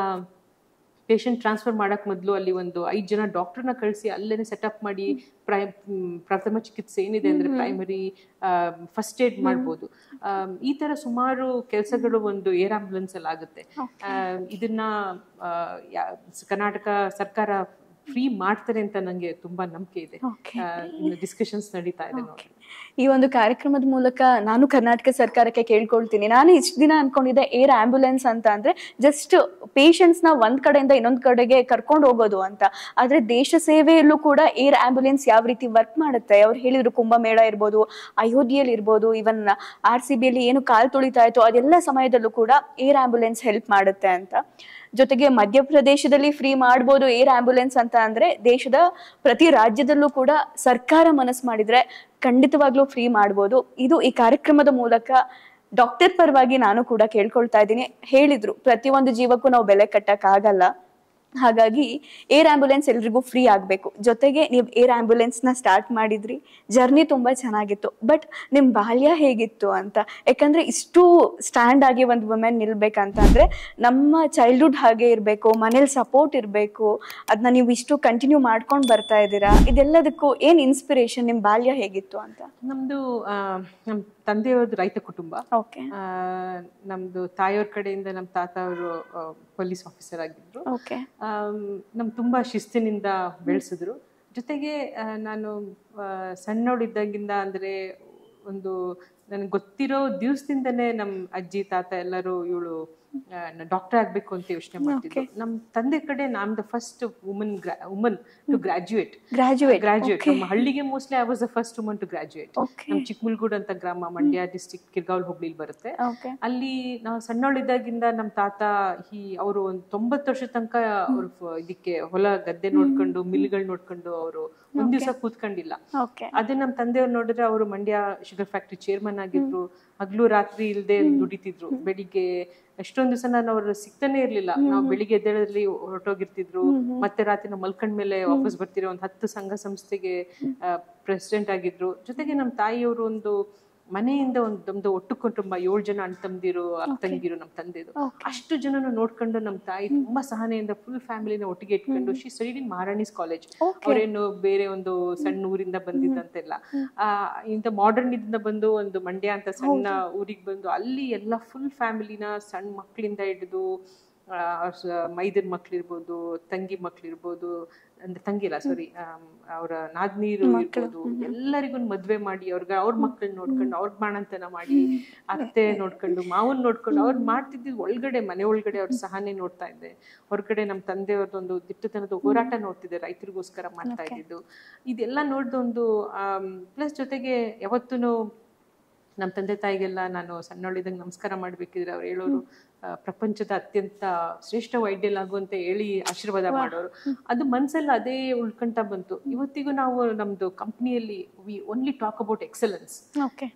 Speaker 2: ಪೇಷಂಟ್ ಟ್ರಾನ್ಸ್ಫರ್ ಮಾಡಕ್ ಮೊದಲು ಅಲ್ಲಿ ಒಂದು 5 ಜನ ಡಾಕ್ಟರ್ನ ಕಳಿಸಿ ಅಲ್ಲೇನೆ ಸೆಟಪ್ ಮಾಡಿ ಪ್ರಥಮ ಚಿಕಿತ್ಸೆ ಏನಿದೆ ಅಂದ್ರೆ ಪ್ರೈಮರಿ ಫಸ್ಟ್ ಏಡ್ ಮಾಡ್ಬೋದು. ಈ ತರ ಸುಮಾರು ಕೆಲಸಗಳು ಒಂದು ಏರ್ ಆಂಬ್ಯುಲೆನ್ಸ್ ಅಲ್ಲಿ ಆಗುತ್ತೆ. ಇದನ್ನ ಕರ್ನಾಟಕ ಸರ್ಕಾರ ಫ್ರೀ ಮಾಡ್ತಾರೆ ಅಂತ ನಂಗೆ ತುಂಬಾ ನಂಬಿಕೆ ಇದೆ. ಡಿಸ್ಕಷನ್ಸ್ ನಡೀತಾ ಇದೆ ನೋಡಿ.
Speaker 1: ಈ ಒಂದು ಕಾರ್ಯಕ್ರಮದ ಮೂಲಕ ನಾನು ಕರ್ನಾಟಕ ಸರ್ಕಾರಕ್ಕೆ ಕೇಳ್ಕೊಳ್ತೀನಿ, ನಾನು ಇಷ್ಟು ದಿನ ಅನ್ಕೊಂಡಿದ್ದೆ ಏರ್ ಆಂಬ್ಯುಲೆನ್ಸ್ ಅಂತ ಅಂದ್ರೆ ಜಸ್ಟ್ ಪೇಷಂಟ್ಸ್ ನ ಒಂದ್ ಕಡೆಯಿಂದ ಇನ್ನೊಂದ್ ಕಡೆಗೆ ಕರ್ಕೊಂಡು ಹೋಗೋದು ಅಂತ. ಆದ್ರೆ ದೇಶ ಸೇವೆಯಲ್ಲೂ ಕೂಡ ಏರ್ ಆಂಬ್ಯುಲೆನ್ಸ್ ಯಾವ ರೀತಿ ವರ್ಕ್ ಮಾಡುತ್ತೆ, ಅವ್ರು ಹೇಳಿದ್ರು ಕುಂಭಮೇಳ ಇರ್ಬೋದು, ಅಯೋಧ್ಯೆಯಲ್ಲಿ ಇರ್ಬೋದು, ಇವನ್ RCBಯಲ್ಲಿ ಏನು ಕಾಲ್ ತುಳಿತಾ ಇತ್ತು ಅದೆಲ್ಲ ಸಮಯದಲ್ಲೂ ಕೂಡ ಏರ್ ಆಂಬ್ಯುಲೆನ್ಸ್ ಹೆಲ್ಪ್ ಮಾಡುತ್ತೆ ಅಂತ. ಜೊತೆಗೆ ಮಧ್ಯಪ್ರದೇಶದಲ್ಲಿ ಫ್ರೀ ಮಾಡ್ಬೋದು ಏರ್ ಆಂಬ್ಯುಲೆನ್ಸ್ ಅಂತ ಅಂದ್ರೆ ದೇಶದ ಪ್ರತಿ ರಾಜ್ಯದಲ್ಲೂ ಕೂಡ ಸರ್ಕಾರ ಮನಸ್ಸು ಮಾಡಿದ್ರೆ ಖಂಡಿತವಾಗ್ಲೂ ಫ್ರೀ ಮಾಡ್ಬೋದು. ಇದು ಈ ಕಾರ್ಯಕ್ರಮದ ಮೂಲಕ ಡಾಕ್ಟರ್ ಪರವಾಗಿ ನಾನು ಕೂಡ ಕೇಳ್ಕೊಳ್ತಾ ಇದ್ದೀನಿ. ಹೇಳಿದ್ರು ಪ್ರತಿಯೊಂದು ಜೀವಕ್ಕೂ ನಾವು ಬೆಲೆ ಕಟ್ಟಕ್ ಆಗಲ್ಲ, ಹಾಗಾಗಿ ಏರ್ ಆಂಬ್ಯುಲೆನ್ಸ್ ಎಲ್ರಿಗೂ ಫ್ರೀ ಆಗಬೇಕು. ಜೊತೆಗೆ ನೀವು ಏರ್ ಆಂಬ್ಯುಲೆನ್ಸ್ ನ ಸ್ಟಾರ್ಟ್ ಮಾಡಿದ್ರಿ, ಜರ್ನಿ ತುಂಬಾ ಚೆನ್ನಾಗಿತ್ತು. ಬಟ್ ನಿಮ್ ಬಾಲ್ಯ ಹೇಗಿತ್ತು ಅಂತ, ಯಾಕಂದ್ರೆ ಇಷ್ಟು ಸ್ಟ್ಯಾಂಡ್ ಆಗಿ ಒಂದು ವುಮೆನ್ ನಿಲ್ಬೇಕಂತ ಅಂದ್ರೆ ನಮ್ಮ ಚೈಲ್ಡ್ಹುಡ್ ಹಾಗೆ ಇರಬೇಕು, ಮನೇಲಿ ಸಪೋರ್ಟ್ ಇರಬೇಕು, ಅದನ್ನ ನೀವು ಇಷ್ಟು ಕಂಟಿನ್ಯೂ ಮಾಡ್ಕೊಂಡು ಬರ್ತಾ ಇದ್ದೀರಾ. ಇದೆಲ್ಲದಕ್ಕೂ ಏನ್ ಇನ್ಸ್ಪಿರೇಷನ್, ನಿಮ್ ಬಾಲ್ಯ ಹೇಗಿತ್ತು ಅಂತ?
Speaker 2: ನಮ್ದು ನಮ್ ತಂದೆಯವ್ರದ್ದು ರೈತ ಕುಟುಂಬ. ನಮ್ದು ತಾಯಿಯವ್ರ ಕಡೆಯಿಂದ ನಮ್ಮ ತಾತ ಅವರು ಪೊಲೀಸ್ ಆಫೀಸರ್ ಆಗಿದ್ರು. ನಮ್ ತುಂಬಾ ಶಿಸ್ತಿನಿಂದ ಬೆಳೆಸಿದ್ರು. ಜೊತೆಗೆ ನಾನು ಸಣ್ಣವಳಿದ್ದಾಗಿಂದ ಅಂದ್ರೆ ಒಂದು ನನ್ಗೆ ಗೊತ್ತಿರೋ ದಿವಸದಿಂದನೇ ನಮ್ ಅಜ್ಜಿ ತಾತ ಎಲ್ಲರೂ ಇವಳು ಡಾಕ್ಟರ್ ಆಗ್ಬೇಕು ಅಂತ ಯೋಚನೆ ಮಾಡ್ತಿದ್ರು. ನಮ್ ತಂದೆ ಕಡೆ ನಾನ್ the first woman to graduate. ನಮ್ಮ ಹಳ್ಳಿಗೆ mostly I was the first woman to graduate. ನಮ್ ಚಿಕ್ಕಮುಲ್ಗೂಡ್ ಅಂತ ಗ್ರಾಮ, ಮಂಡ್ಯ ಡಿಸ್ಟ್ರಿಕ್ಟ್, ಕಿರ್ಗಾವಲ್ ಹುಬ್ಳಿಲಿ ಬರುತ್ತೆ. ಅಲ್ಲಿ ನಾವು ಸಣ್ಣವಳಿದ್ದಾಗಿಂದ ನಮ್ ತಾತ ಅವರು ಒಂದು 90 ವರ್ಷ ತನಕ ಅವ್ರು ಇದಕ್ಕೆ ಹೊಲ ಗದ್ದೆ ನೋಡ್ಕೊಂಡು ಮಿಲ್ಗಳು ನೋಡ್ಕೊಂಡು ಅವರು ಒಂದ್ ದಿವಸ ಕೂತ್ಕೊಂಡಿಲ್ಲ. ಅದೇ ನಮ್ ತಂದೆಯವ್ರು ನೋಡಿದ್ರೆ ಅವರು ಮಂಡ್ಯ ಶುಗರ್ ಫ್ಯಾಕ್ಟ್ರಿ ಚೇರ್ಮನ್ ಆಗಿದ್ರು. ಹಗ್ಲು ರಾತ್ರಿ ಇಲ್ದೆ ದುಡಿತಿದ್ರು. ಬೆಳಿಗ್ಗೆ ಎಷ್ಟೊಂದ್ ದಿವಸ ನಾನು ಅವ್ರು ಸಿಗ್ತಾನೆ ಇರ್ಲಿಲ್ಲ. ನಾವು ಬೆಳಿಗ್ಗೆ ಎದ್ದೇಳದ್ರಲ್ಲಿ ಹೊರಟೋಗಿರ್ತಿದ್ರು, ಮತ್ತೆ ರಾತ್ರಿ ನಾವು ಮಲ್ಕೊಂಡ್ ಮೇಲೆ ವಾಪಸ್ ಬರ್ತಿರೋ. ಒಂದು 10 ಸಂಘ ಸಂಸ್ಥೆಗೆ ಪ್ರೆಸಿಡೆಂಟ್ ಆಗಿದ್ರು. ಜೊತೆಗೆ ನಮ್ಮ ತಾಯಿಯವರು ಒಂದು ಮನೆಯಿಂದ ನಮ್ದು ಒಟ್ಟು ಕುಟುಂಬ 7 ಜನ ಅಣ್ಣ ತಮ್ಮದಿರು ಅಕ್ಕ ತಂಗಿರು ನಮ್ಮ ತಂದೆದು ಅಷ್ಟು ಜನನ ನೋಡ್ಕೊಂಡು ನಮ್ಮ ತಾಯಿ ತುಂಬಾ ಸಹನೆಯಿಂದ ಫುಲ್ ಫ್ಯಾಮಿಲಿನ ಒಟ್ಟಿಗೆ ಇಟ್ಕೊಂಡು she studied in Maharani's college. ಅವರೇನು ಬೇರೆ ಒಂದು ಸಣ್ಣ ಊರಿಂದ ಬಂದಿದ್ದಂತೆಲ್ಲ ಇಂಥ ಮಾಡರ್ನ್ ಇಂದ ಬಂದು ಒಂದು ಮಂಡ್ಯ ಅಂತ ಸಣ್ಣ ಊರಿಗೆ ಬಂದು ಅಲ್ಲಿ ಎಲ್ಲ ಫುಲ್ ಫ್ಯಾಮಿಲಿನ ಸಣ್ಣ ಮಕ್ಕಳಿಂದ ಹಿಡಿದು ಮೈದನ್ ಮಕ್ಳಿರ್ಬೋದು, ತಂಗಿ ಮಕ್ಳಿರ್ಬೋದು, ಅಂದ್ರೆ ತಂಗಿ ಇಲ್ಲ ಸಾರಿ ಅವರ ನಾದ್ನೀರು ಇರ್ಬೋದು, ಎಲ್ಲರಿಗೂ ಮದ್ವೆ ಮಾಡಿ ಅವ್ರ ಮಕ್ಕಳನ್ನ ನೋಡ್ಕೊಂಡು ಅವ್ರ ಬಾಣಂತನ ಮಾಡಿ ಅತ್ತೆ ನೋಡ್ಕೊಂಡು ಮಾವನ್ ನೋಡ್ಕೊಂಡು ಅವ್ರು ಮಾಡ್ತಿದ್ದ ಒಳಗಡೆ ಮನೆ ಒಳಗಡೆ ಅವ್ರ ಸಹನೆ ನೋಡ್ತಾ ಇದ್ದೆ. ಹೊರಗಡೆ ನಮ್ಮ ತಂದೆಯವ್ರದ್ದೊಂದು ದಿಟ್ಟತನದ ಹೋರಾಟ ನೋಡ್ತಿದ್ದೆ, ರೈತರಿಗೋಸ್ಕರ ಮಾಡ್ತಾ ಇದ್ದಿದ್ದು. ಇದೆಲ್ಲ ನೋಡ್ದೊಂದು ಪ್ಲಸ್ ಜೊತೆಗೆ ಯಾವತ್ತೂ ನಮ್ಮ ತಂದೆ ತಾಯಿಗೆಲ್ಲ ನಾನು ಸಣ್ಣವಳಿದಂಗೆ ನಮಸ್ಕಾರ ಮಾಡ್ಬೇಕಿದ್ರೆ ಅವ್ರು ಹೇಳೋರು ಪ್ರಪಂಚದ ಅತ್ಯಂತ ಶ್ರೇಷ್ಠ ವೈದ್ಯಲಾಗು ಅಂತ ಹೇಳಿ ಆಶೀರ್ವಾದ ಮಾಡೋರು. ಅದು ಮನ್ಸಲ್ಲಿ ಅದೇ ಉಳ್ಕೊಂತ ಬಂತು. ಇವತ್ತಿಗೂ ನಾವು ನಮ್ದು ಕಂಪ್ನಿಯಲ್ಲಿ we only talk about excellence.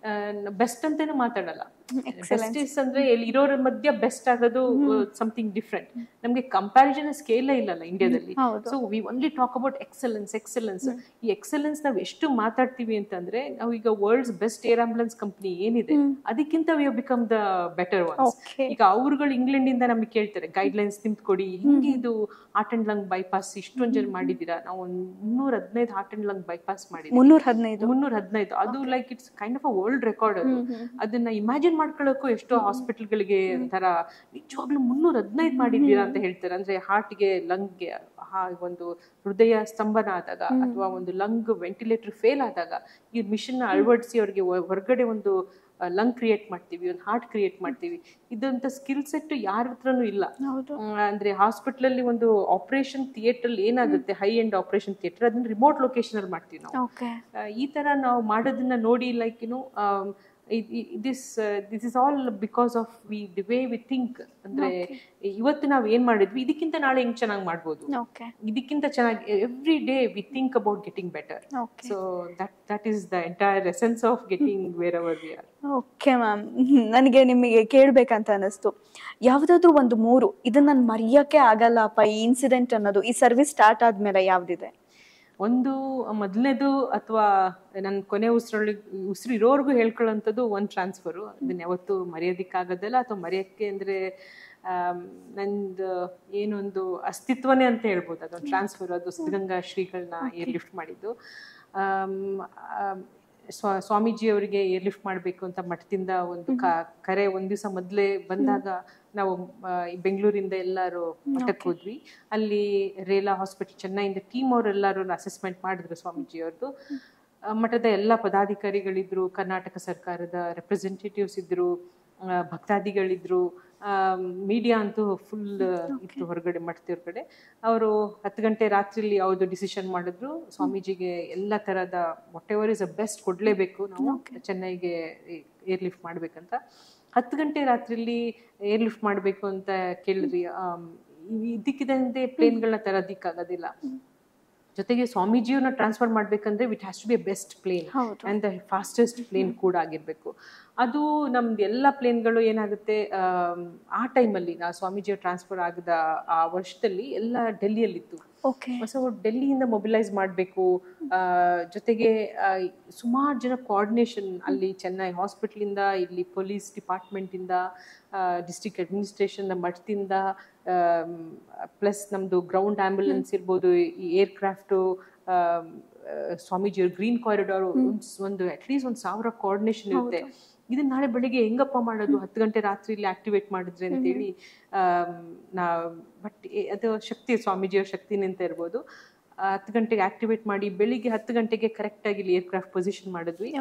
Speaker 2: Best ಅಂತಾನು ಮಾತಾಡಲ್ಲ. ಬೆಸ್ಟ್ ಅಂದ್ರೆ ಇರೋರ ಮಧ್ಯ ಬೆಸ್ಟ್ ಆಗೋದು ಸಮಥಿಂಗ್ ಡಿಫ್ರೆಂಟ್. ನಮ್ಗೆ ಕಂಪ್ಯಾರಿಸನ್ ಸ್ಕೇಲ್ ಇಲ್ಲಲ್ಲ ಇಂಡಿಯಾದಲ್ಲಿ. So we only talk about excellence. ಈ ಎಕ್ಸಲೆನ್ಸ್ ನಾವ್ ಎಷ್ಟು ಮಾತಾಡ್ತೀವಿ ಅಂತಂದ್ರೆ ನಾವು ಈಗ world's best air ambulance company ಏನಿದೆ ಅದಕ್ಕಿಂತ we have become the better ones. ಈಗ ಅವ್ರುಗಳು ಇಂಗ್ಲೆಂಡ್ ಇಂದ ನಮಗೆ ಕೇಳ್ತಾರೆ ಗೈಡ್ಲೈನ್ಸ್ ನಿಮ್ದು ಕೊಡಿ, ಹಿಂಗೆ ಇದು ಹಾರ್ಟ್ ಅಂಡ್ ಲಂಗ್ ಬೈಪಾಸ್ ಇಷ್ಟೊಂದ್ ಜನ ಮಾಡಿದೀರಾ. ನಾವು 315 ಹಾರ್ಟ್ ಅಂಡ್ ಲಂಗ್ ಬೈಪಾಸ್ ಮಾಡಿದ್ವಿ. 315 ಅದು like it's kind of a world record. ಅದನ್ನ ಇಮ್ಯಾಜಿನ್ ಮಾಡ್ಕೊಳ್ಳೋಕ್ಕೂ ಎಷ್ಟೋ ಹಾಸ್ಪಿಟಲ್ಗಳಿಗೆ ಒಂಥರ ನಿಜವಾಗ್ಲೂ 315 ಮಾಡಿದ್ದೀರಾ ಅಂತ ಹೇಳ್ತಾರೆ. ಅಂದ್ರೆ ಹಾರ್ಟ್ಗೆ ಲಂಗ್ಗೆ ಒಂದು ಹೃದಯ ಸ್ತಂಭನ ಆದಾಗ ಅಥವಾ ಒಂದು ಲಂಗ್ ವೆಂಟಿಲೇಟರ್ ಫೇಲ್ ಆದಾಗ ಈ ಮಿಷನ್ ಅಳವಡಿಸಿ ಅವ್ರಿಗೆ ಹೊರಗಡೆ ಒಂದು ಲಂಗ್ ಕ್ರಿಯೇಟ್ ಮಾಡ್ತೀವಿ, ಒಂದು ಹಾರ್ಟ್ ಕ್ರಿಯೇಟ್ ಮಾಡ್ತೀವಿ. ಇದಂತ ಸ್ಕಿಲ್ ಸೆಟ್ ಯಾರ ಹತ್ರನೂ ಇಲ್ಲ. ಅಂದ್ರೆ ಹಾಸ್ಪಿಟಲ್ ಅಲ್ಲಿ ಒಂದು ಆಪರೇಷನ್ ಥಿಯೇಟರ್ ಏನಾಗುತ್ತೆ, ಹೈ ಎಂಡ್ ಆಪರೇಷನ್ ಥಿಯೇಟರ್, ಅದನ್ನ ರಿಮೋಟ್ ಲೊಕೇಶನ್ ಅಲ್ಲಿ ಮಾಡ್ತೀವಿ ನಾವು. ಈ ತರ ನಾವು ಮಾಡೋದನ್ನ ನೋಡಿ like this is all because of the way we think. ಅಂದ್ರೆ ಇವತ್ತು ನಾವ್ ಏನ್ ಮಾಡಿದ್ವಿ ಇದಕ್ಕಿಂತ ನಾಳೆ ಹೆಂಗ್ ಚೆನ್ನಾಗಿ ಮಾಡ್ಬೋದು, ಇದಕ್ಕಿಂತ ಚೆನ್ನಾಗಿ every day we think about getting better. So that is the entire essence of getting wherever we are.
Speaker 1: Okay ma'am, ನನಗೆ ನಿಮಗೆ ಕೇಳ್ಬೇಕಂತ ಅನಿಸ್ತು, ಯಾವ್ದಾದ್ರು ಒಂದು 3 ಇದನ್ನ ನಾನು ಮರೆಯಕ್ಕೆ ಆಗಲ್ಲಪ್ಪ ಈ ಇನ್ಸಿಡೆಂಟ್ ಅನ್ನೋದು ಈ ಸರ್ವಿಸ್ ಸ್ಟಾರ್ಟ್ ಆದ್ಮೇಲೆ ಯಾವ್ದಿದೆ?
Speaker 2: ಒಂದು ಮೊದಲನೇದು ಅಥವಾ ನನ್ನ ಕೊನೆ ಉಸಿರು ಇರೋರ್ಗು ಹೇಳ್ಕೊಳ್ಳೋಂಥದ್ದು ಒಂದು ಟ್ರಾನ್ಸ್ಫರು. ಅದನ್ನ ಯಾವತ್ತು ಮರೆಯೋದಿಕ್ಕಾಗೋದಲ್ಲ, ಅಥವಾ ಮರೆಯೋಕ್ಕೆ ಅಂದರೆ ನಂದು ಏನೊಂದು ಅಸ್ತಿತ್ವನೇ ಅಂತ ಹೇಳ್ಬೋದು. ಅದೊಂದು ಟ್ರಾನ್ಸ್ಫರ್. ಅದು ಸಿದ್ಧಗಂಗಾ ಶ್ರೀಗಳನ್ನ ಏರ್ ಲಿಫ್ಟ್ ಮಾಡಿದ್ದು. ಸ್ವಾಮೀಜಿ ಅವರಿಗೆ ಏರ್ ಲಿಫ್ಟ್ ಮಾಡಬೇಕು ಅಂತ ಮಠದಿಂದ ಒಂದು ಕರೆ ಒಂದ್ ದಿವಸ ಮೊದಲೇ ಬಂದಾಗ ನಾವು ಬೆಂಗಳೂರಿಂದ ಎಲ್ಲರೂ ಮಠಕ್ಕೆ ಹೋದ್ವಿ. ಅಲ್ಲಿ ರೇಲಾ ಹಾಸ್ಪಿಟಲ್ ಚೆನ್ನೈಯಿಂದ ಟೀಮ್ ಅವರೆಲ್ಲರೂ ಅಸೆಸ್ಮೆಂಟ್ ಮಾಡಿದ್ರು ಸ್ವಾಮೀಜಿ ಅವ್ರದ್ದು. ಮಠದ ಎಲ್ಲ ಪದಾಧಿಕಾರಿಗಳಿದ್ರು, ಕರ್ನಾಟಕ ಸರ್ಕಾರದ ರೆಪ್ರೆಸೆಂಟೇಟಿವ್ಸ್ ಇದ್ರು, ಭಕ್ತಾದಿಗಳಿದ್ರು, ಮೀಡಿಯಾ ಅಂತೂ ಫುಲ್ ಇತ್ತು ಹೊರಗಡೆ, ಮಠದ ಹೊರಗಡೆ. ಅವರು 10 ಗಂಟೆ ರಾತ್ರಿಲಿ ಯಾವುದು ಡಿಸಿಷನ್ ಮಾಡಿದ್ರು, ಸ್ವಾಮೀಜಿಗೆ ಎಲ್ಲ ತರಹದ whatever is a best ಕೊಡ್ಲೇಬೇಕು ನಾವು ಚೆನ್ನೈಗೆ ಏರ್ ಲಿಫ್ಟ್ ಮಾಡ್ಬೇಕಂತ. 10 ಗಂಟೆ ರಾತ್ರಿಲಿ ಏರ್ ಲಿಫ್ಟ್ ಮಾಡಬೇಕು ಅಂತ ಕೇಳಿದ್ರಿ. ಇದಕ್ಕಿದಂತೆ ಪ್ಲೇನ್ಗಳನ್ನ ತರೋದಿಕ್ಕಾಗೋದಿಲ್ಲ. ಜೊತೆಗೆ ಸ್ವಾಮೀಜಿಯವ್ರನ್ನ ಟ್ರಾನ್ಸ್ಫರ್ ಮಾಡ್ಬೇಕಂದ್ರೆ it has to be best plane and the fastest plane ಕೂಡ ಆಗಿರ್ಬೇಕು. ಅದು ನಮ್ದು ಎಲ್ಲ ಪ್ಲೇನ್ಗಳು ಏನಾಗುತ್ತೆ, ಆ ಟೈಮಲ್ಲಿ ನಾ ಸ್ವಾಮೀಜಿಯವ್ರ ಟ್ರಾನ್ಸ್ಫರ್ ಆಗದ ಆ ವರ್ಷದಲ್ಲಿ ಎಲ್ಲ ಡೆಲ್ಲಿಯಲ್ಲಿತ್ತು. ಸೊ ಡೆಲ್ಲಿಯಿಂದ ಮೊಬಿಲೈಸ್ ಮಾಡಬೇಕು. ಜೊತೆಗೆ ಸುಮಾರು ಜನ ಕೋಆರ್ಡಿನೇಷನ್ ಅಲ್ಲಿ ಚೆನ್ನೈ ಹಾಸ್ಪಿಟ್ಲಿಂದ, ಇಲ್ಲಿ ಪೊಲೀಸ್ ಡಿಪಾರ್ಟ್ಮೆಂಟಿಂದ, ಡಿಸ್ಟ್ರಿಕ್ಟ್ ಅಡ್ಮಿನಿಸ್ಟ್ರೇಷನ್ ಮಠದಿಂದ, ಪ್ಲಸ್ ನಮ್ದು ಗ್ರೌಂಡ್ ಆಂಬ್ಯುಲೆನ್ಸ್ ಇರ್ಬೋದು, ಈ ಏರ್ಕ್ರಾಫ್ಟು, ಸ್ವಾಮೀಜಿಯವ್ರ ಗ್ರೀನ್ ಕಾರಿಡಾರ್, ಒಂದು ಅಟ್ಲೀಸ್ಟ್ 1,000 ಕೋಆರ್ಡಿನೇಷನ್ ಇರುತ್ತೆ. ಇದನ್ನ ನಾಳೆ ಬೆಳಿಗ್ಗೆ ಹೆಂಗಪ್ಪ ಮಾಡೋದು, 10 ಗಂಟೆ ರಾತ್ರಿಯಲ್ಲಿ ಆಕ್ಟಿವೇಟ್ ಮಾಡಿದ್ರೆ ಅಂತೇಳಿ ಬಟ್ ಅದು ಶಕ್ತಿ, ಸ್ವಾಮೀಜಿಯವ್ರ ಶಕ್ತಿನೇ ಅಂತ ಇರ್ಬೋದು. 10 ಗಂಟೆಗೆ ಆಕ್ಟಿವೇಟ್ ಮಾಡಿ ಬೆಳಿಗ್ಗೆ 10 ಗಂಟೆಗೆ ಕರೆಕ್ಟ್ ಆಗಿ ಇಲ್ಲಿ ಏರ್ಕ್ರಾಫ್ಟ್ ಪೊಸಿಷನ್ ಮಾಡಿದ್ವಿ.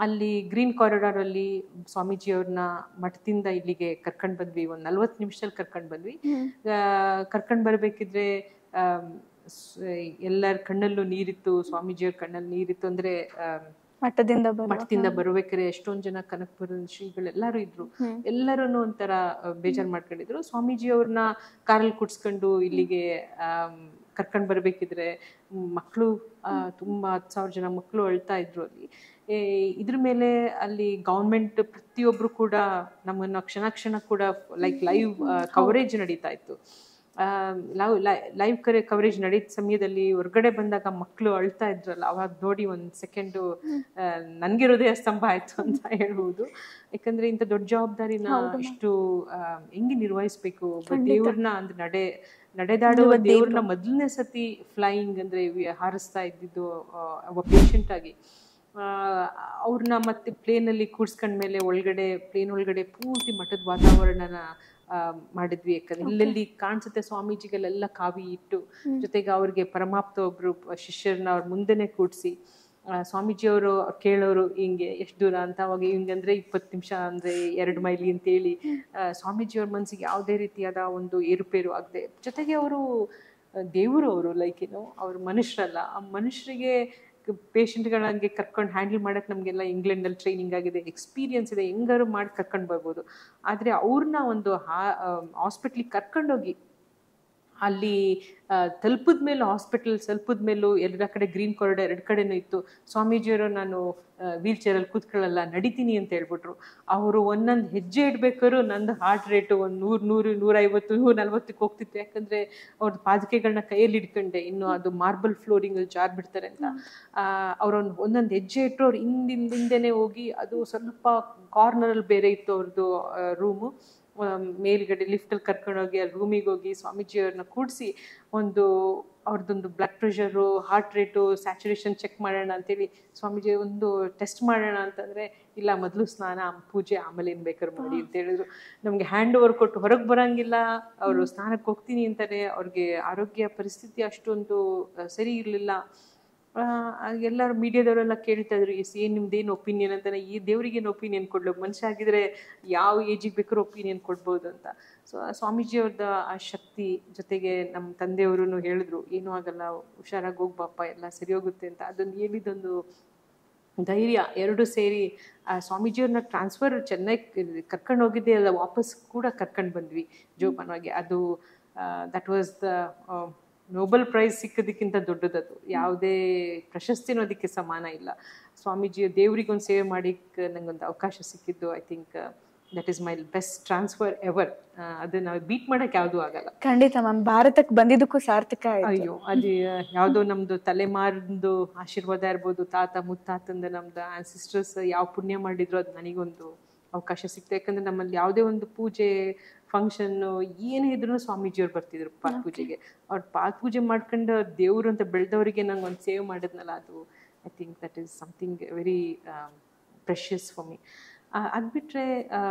Speaker 2: ಅಲ್ಲಿ ಗ್ರೀನ್ ಕಾರಿಡಾರ್ ಅಲ್ಲಿ ಸ್ವಾಮೀಜಿಯವ್ರನ್ನ ಮಠದಿಂದ ಇಲ್ಲಿಗೆ ಕರ್ಕೊಂಡ್ ಬಂದ್ವಿ. ಒಂದು 40 ನಿಮಿಷದಲ್ಲಿ ಕರ್ಕೊಂಡ್ ಬಂದ್ವಿ. ಕರ್ಕೊಂಡ್ ಬರ್ಬೇಕಿದ್ರೆ ಎಲ್ಲರ ಕಣ್ಣಲ್ಲೂ ನೀರಿತ್ತು, ಸ್ವಾಮೀಜಿಯವ್ರ ಕಣ್ಣಲ್ಲಿ ನೀರಿತ್ತು. ಅಂದ್ರೆ ಮಠದಿಂದ ಬರ್ಬೇಕಾದ್ರೆ ಎಷ್ಟೊಂದ್ ಜನ ಕನಕಪುರ ಶ್ರೀಗಳೆಲ್ಲರೂ ಇದ್ರು. ಎಲ್ಲರೂ ಒಂಥರ ಬೇಜಾರ್ ಮಾಡ್ಕೊಂಡಿದ್ರು. ಸ್ವಾಮೀಜಿ ಅವ್ರನ್ನ ಕಾರಲ್ಲಿ ಕುಡ್ಸ್ಕೊಂಡು ಇಲ್ಲಿಗೆ ಕರ್ಕೊಂಡ್ ಬರ್ಬೇಕಿದ್ರೆ ಮಕ್ಕಳು ತುಂಬಾ 10,000 ಜನ ಮಕ್ಕಳು ಅಳ್ತಾ ಇದ್ರು ಅಲ್ಲಿ. ಇದ್ರ ಮೇಲೆ ಅಲ್ಲಿ ಗೌರ್ಮೆಂಟ್ ಪ್ರತಿಯೊಬ್ರು ಕೂಡ ನಮ್ಮನ್ನ ಕ್ಷಣ ಕೂಡ ಲೈಕ್ ಲೈವ್ ಕವರೇಜ್ ನಡೀತಾ ಇತ್ತು. ಲೈವ್ ಕವರೇಜ್ ನಡೀತ ಸಮಯದಲ್ಲಿ ಹೊರಗಡೆ ಬಂದಾಗ ಮಕ್ಕಳು ಅಳ್ತಾ ಇದ್ರಲ್ಲ, ಅವಾಗ ನೋಡಿ ಒಂದು ಸೆಕೆಂಡು ನನಗೆ ಹೃದಯ ಸ್ತಂಭ ಆಯ್ತು ಅಂತ ಹೇಳ್ಬೋದು. ಯಾಕಂದ್ರೆ ಇಂಥ ದೊಡ್ಡ ಜವಾಬ್ದಾರಿನ ಇಷ್ಟು ಹೆಂಗೆ ನಿರ್ವಹಿಸ್ಬೇಕು, ದೇವ್ರನ್ನ ಅಂದ್ರೆ ನಡೆದಾಡುವ ದೇವ್ರನ್ನ ಮೊದಲನೇ ಸತಿ ಫ್ಲೈಯಿಂಗ್ ಅಂದ್ರೆ ಹಾರಿಸ್ತಾ ಇದ್ದಿದ್ದು ಒಬ್ಬ ಪೇಷಂಟ್ ಆಗಿ ಅವ್ರನ್ನ ಮತ್ತೆ ಪ್ಲೇನಲ್ಲಿ ಕೂಡ್ಸ್ಕೊಂಡ್ಮೇಲೆ ಪ್ಲೇನ್ ಒಳಗಡೆ ಪೂರ್ತಿ ಮಠದ ವಾತಾವರಣನ ಮಾಡಿದ್ವಿ. ಯಾಕಂದ್ರೆ ಇಲ್ಲೆಲ್ಲಿ ಕಾಣಿಸುತ್ತೆ ಸ್ವಾಮೀಜಿಗಳೆಲ್ಲ ಕಾವಿ ಇಟ್ಟು, ಜೊತೆಗೆ ಅವ್ರಿಗೆ ಪರಮಾಪ್ತ ಒಬ್ರು ಶಿಷ್ಯರನ್ನ ಅವ್ರ ಮುಂದೆನೆ ಕೂಡ್ಸಿ ಸ್ವಾಮೀಜಿಯವರು ಕೇಳೋರು ಹಿಂಗೆ ಎಷ್ಟು ದೂರ ಅಂತ, ಅವಾಗ ಹಿಂಗಂದ್ರೆ 20 ನಿಮಿಷ ಅಂದ್ರೆ 2 ಮೈಲಿ ಅಂತೇಳಿ ಸ್ವಾಮೀಜಿಯವ್ರ ಮನಸ್ಸಿಗೆ ಯಾವುದೇ ರೀತಿಯಾದ ಒಂದು ಏರುಪೇರು ಆಗದೆ, ಜೊತೆಗೆ ಅವರು ದೇವರು, ಅವರು ಲೈಕ್ ಅವರು ಮನುಷ್ಯರಲ್ಲ, ಆ ಮನುಷ್ಯರಿಗೆ ಪೇಷಂಟ್ಗಳಂಗೆ ಕರ್ಕೊಂಡು ಹ್ಯಾಂಡಲ್ ಮಾಡೋಕ್ಕೆ ನಮಗೆಲ್ಲ ಇಂಗ್ಲೆಂಡಲ್ಲಿ ಟ್ರೈನಿಂಗ್ ಆಗಿದೆ, ಎಕ್ಸ್ಪೀರಿಯನ್ಸ್ ಇದೆ, ಹೆಂಗಾರು ಮಾಡಿ ಕರ್ಕೊಂಡು ಬರ್ಬೋದು. ಆದರೆ ಅವ್ರನ್ನ ಒಂದು ಹಾಸ್ಪಿಟ್ಲಿಗೆ ಕರ್ಕೊಂಡೋಗಿ ಅಲ್ಲಿ ತಲುಪಿದ ಮೇಲೂ, ಹಾಸ್ಪಿಟಲ್ ತಲುಪಿದ ಮೇಲೂ ಎಲ್ಲ ಕಡೆ ಗ್ರೀನ್ ಕಾರಿಡಾರ್ 2 ಕಡೆನೂ ಇತ್ತು. ಸ್ವಾಮೀಜಿಯವರು ನಾನು ವೀಲ್ ಚೇರಲ್ಲಿ ಕೂತ್ಕೊಳ್ಳಲ್ಲ, ನಡಿತೀನಿ ಅಂತ ಹೇಳ್ಬಿಟ್ರು. ಅವರು ಒಂದೊಂದು ಹೆಜ್ಜೆ ಇಡ್ಬೇಕಾದ್ರು ನಂದು ಹಾರ್ಟ್ ರೇಟು ಒಂದು 100, 150, 140 ಹೋಗ್ತಿತ್ತು. ಯಾಕಂದ್ರೆ ಅವ್ರದ್ದು ಪಾದಕೆಗಳನ್ನ ಕೈಯಲ್ಲಿ ಇಟ್ಕೊಂಡೆ, ಇನ್ನು ಅದು ಮಾರ್ಬಲ್ ಫ್ಲೋರಿಂಗ್ ಜಾರ್ ಬಿಡ್ತಾರೆ ಅಂತ. ಅವ್ರೊಂದು ಒಂದೊಂದು ಹೆಜ್ಜೆ ಇಟ್ಟರು ಅವ್ರು ಹಿಂದೆನೆ ಹೋಗಿ, ಅದು ಸ್ವಲ್ಪ ಕಾರ್ನರಲ್ಲಿ ಬೇರೆ ಇತ್ತು ಅವ್ರದ್ದು ರೂಮು, ಮೇಲ್ಗಡೆ ಲಿಫ್ಟಲ್ಲಿ ಕರ್ಕೊಂಡೋಗಿ ಅಲ್ಲಿ ರೂಮಿಗೆ ಹೋಗಿ ಸ್ವಾಮೀಜಿಯವ್ರನ್ನ ಕೂಡಿಸಿ ಒಂದು ಅವ್ರದ್ದೊಂದು blood pressure, heart rate, saturation check ಮಾಡೋಣ ಅಂತೇಳಿ ಸ್ವಾಮೀಜಿ ಒಂದು ಟೆಸ್ಟ್ ಮಾಡೋಣ ಅಂತಂದರೆ, ಇಲ್ಲ ಮೊದಲು ಸ್ನಾನ ಪೂಜೆ ಆಮೇಲೆ ಏನು ಬೇಕಾದ್ರು ಮಾಡಿ ಅಂತ ಹೇಳಿದ್ರು. ನಮಗೆ ಹ್ಯಾಂಡ್ ಓವರ್ ಕೊಟ್ಟು ಹೊರಗೆ ಬರೋಂಗಿಲ್ಲ, ಅವರು ಸ್ನಾನಕ್ಕೆ ಹೋಗ್ತೀನಿ ಅಂತಾರೆ. ಅವ್ರಿಗೆ ಆರೋಗ್ಯ ಪರಿಸ್ಥಿತಿ ಅಷ್ಟೊಂದು ಸರಿ ಇರಲಿಲ್ಲ. ಎಲ್ಲರೂ ಮೀಡಿಯಾದವರೆಲ್ಲ ಕೇಳ್ತಾ ಇದ್ರು, ಏನು ನಿಮ್ದೇನು ಒಪಿನಿಯನ್ ಅಂತಾನೆ, ಈ ದೇವ್ರಿಗೇನು ಒಪಿನಿಯನ್ ಕೊಡ್ಲು, ಮನುಷ್ಯ ಆಗಿದ್ರೆ ಯಾವ ಏಜಿಗೆ ಬೇಕಾದ್ರೂ ಒಪಿನಿಯನ್ ಕೊಡ್ಬೋದು ಅಂತ. ಸೊ ಸ್ವಾಮೀಜಿಯವ್ರದ ಆ ಶಕ್ತಿ, ಜೊತೆಗೆ ನಮ್ಮ ತಂದೆಯವರು ಹೇಳಿದ್ರು, ಏನೂ ಆಗಲ್ಲ, ಹುಷಾರಾಗಿ ಹೋಗ್ಬಾಪ, ಎಲ್ಲ ಸರಿ ಹೋಗುತ್ತೆ ಅಂತ. ಅದೊಂದು ಹೇಳಿದೊಂದು ಧೈರ್ಯ ಎರಡು ಸೇರಿ ಸ್ವಾಮೀಜಿಯವ್ರನ್ನ ಟ್ರಾನ್ಸ್ಫರ್ ಚೆನ್ನೈಗೆ ಕರ್ಕೊಂಡು ಹೋಗಿದ್ದೆ, ಅಲ್ಲ ವಾಪಸ್ ಕೂಡ ಕರ್ಕೊಂಡು ಬಂದ್ವಿ ಜೋಪಾನವಾಗಿ. ಅದು that was the Nobel prize ಸಿಕ್ಕೋದಕ್ಕಿಂತ ದೊಡ್ಡದದು, ಯಾವುದೇ ಪ್ರಶಸ್ತಿನೂ ಅದಕ್ಕೆ ಸಮಾನ ಇಲ್ಲ. ಸ್ವಾಮೀಜಿಯ ದೇವರಿಗೊಂದು ಸೇವೆ ಮಾಡಿಕ್ಕೆ ನಂಗೊಂದು ಅವಕಾಶ ಸಿಕ್ಕಿದ್ದು, I think that is my best transfer ever. ಅದು ನಾವು ಬೀಟ್ ಮಾಡೋಕ್ಕೆ ಯಾವುದೂ ಆಗಲ್ಲ.
Speaker 1: ಖಂಡಿತ ಮ್ಯಾಮ್, ಭಾರತಕ್ಕೆ ಬಂದಿದ್ದಕ್ಕೂ ಸಾರ್ಥಕ.
Speaker 2: ಅಯ್ಯೋ, ಅದು ಯಾವುದೋ ನಮ್ಮದು ತಲೆಮಾರಿಂದು ಆಶೀರ್ವಾದ ಇರ್ಬೋದು, ತಾತ ಮುತ್ತಾತಂದು ನಮ್ದು ಆನ್ಸಿಸ್ಟರ್ಸ್ ಯಾವ ಪುಣ್ಯ ಮಾಡಿದ್ರು, ಅದು ನನಗೊಂದು ಅವಕಾಶ ಸಿಕ್ತು. ಯಾಕಂದ್ರೆ ನಮ್ಮಲ್ಲಿ ಯಾವುದೇ ಒಂದು ಪೂಜೆ ಫಂಕ್ಷನ್ನು ಏನೇ ಇದ್ರು ಸ್ವಾಮೀಜಿಯವ್ರು ಬರ್ತಿದ್ರು ಪಾದ ಪೂಜೆಗೆ. ಅವ್ರು ಪಾದ ಪೂಜೆ ಮಾಡ್ಕೊಂಡು ದೇವರು ಅಂತ ಬೆಳೆದವರಿಗೆ ನಂಗೆ ಒಂದು ಸೇವ್ ಮಾಡಿದ್ನಲ್ಲ, ಅದು I think that is something very precious for me. ಅದು ಬಿಟ್ಟರೆ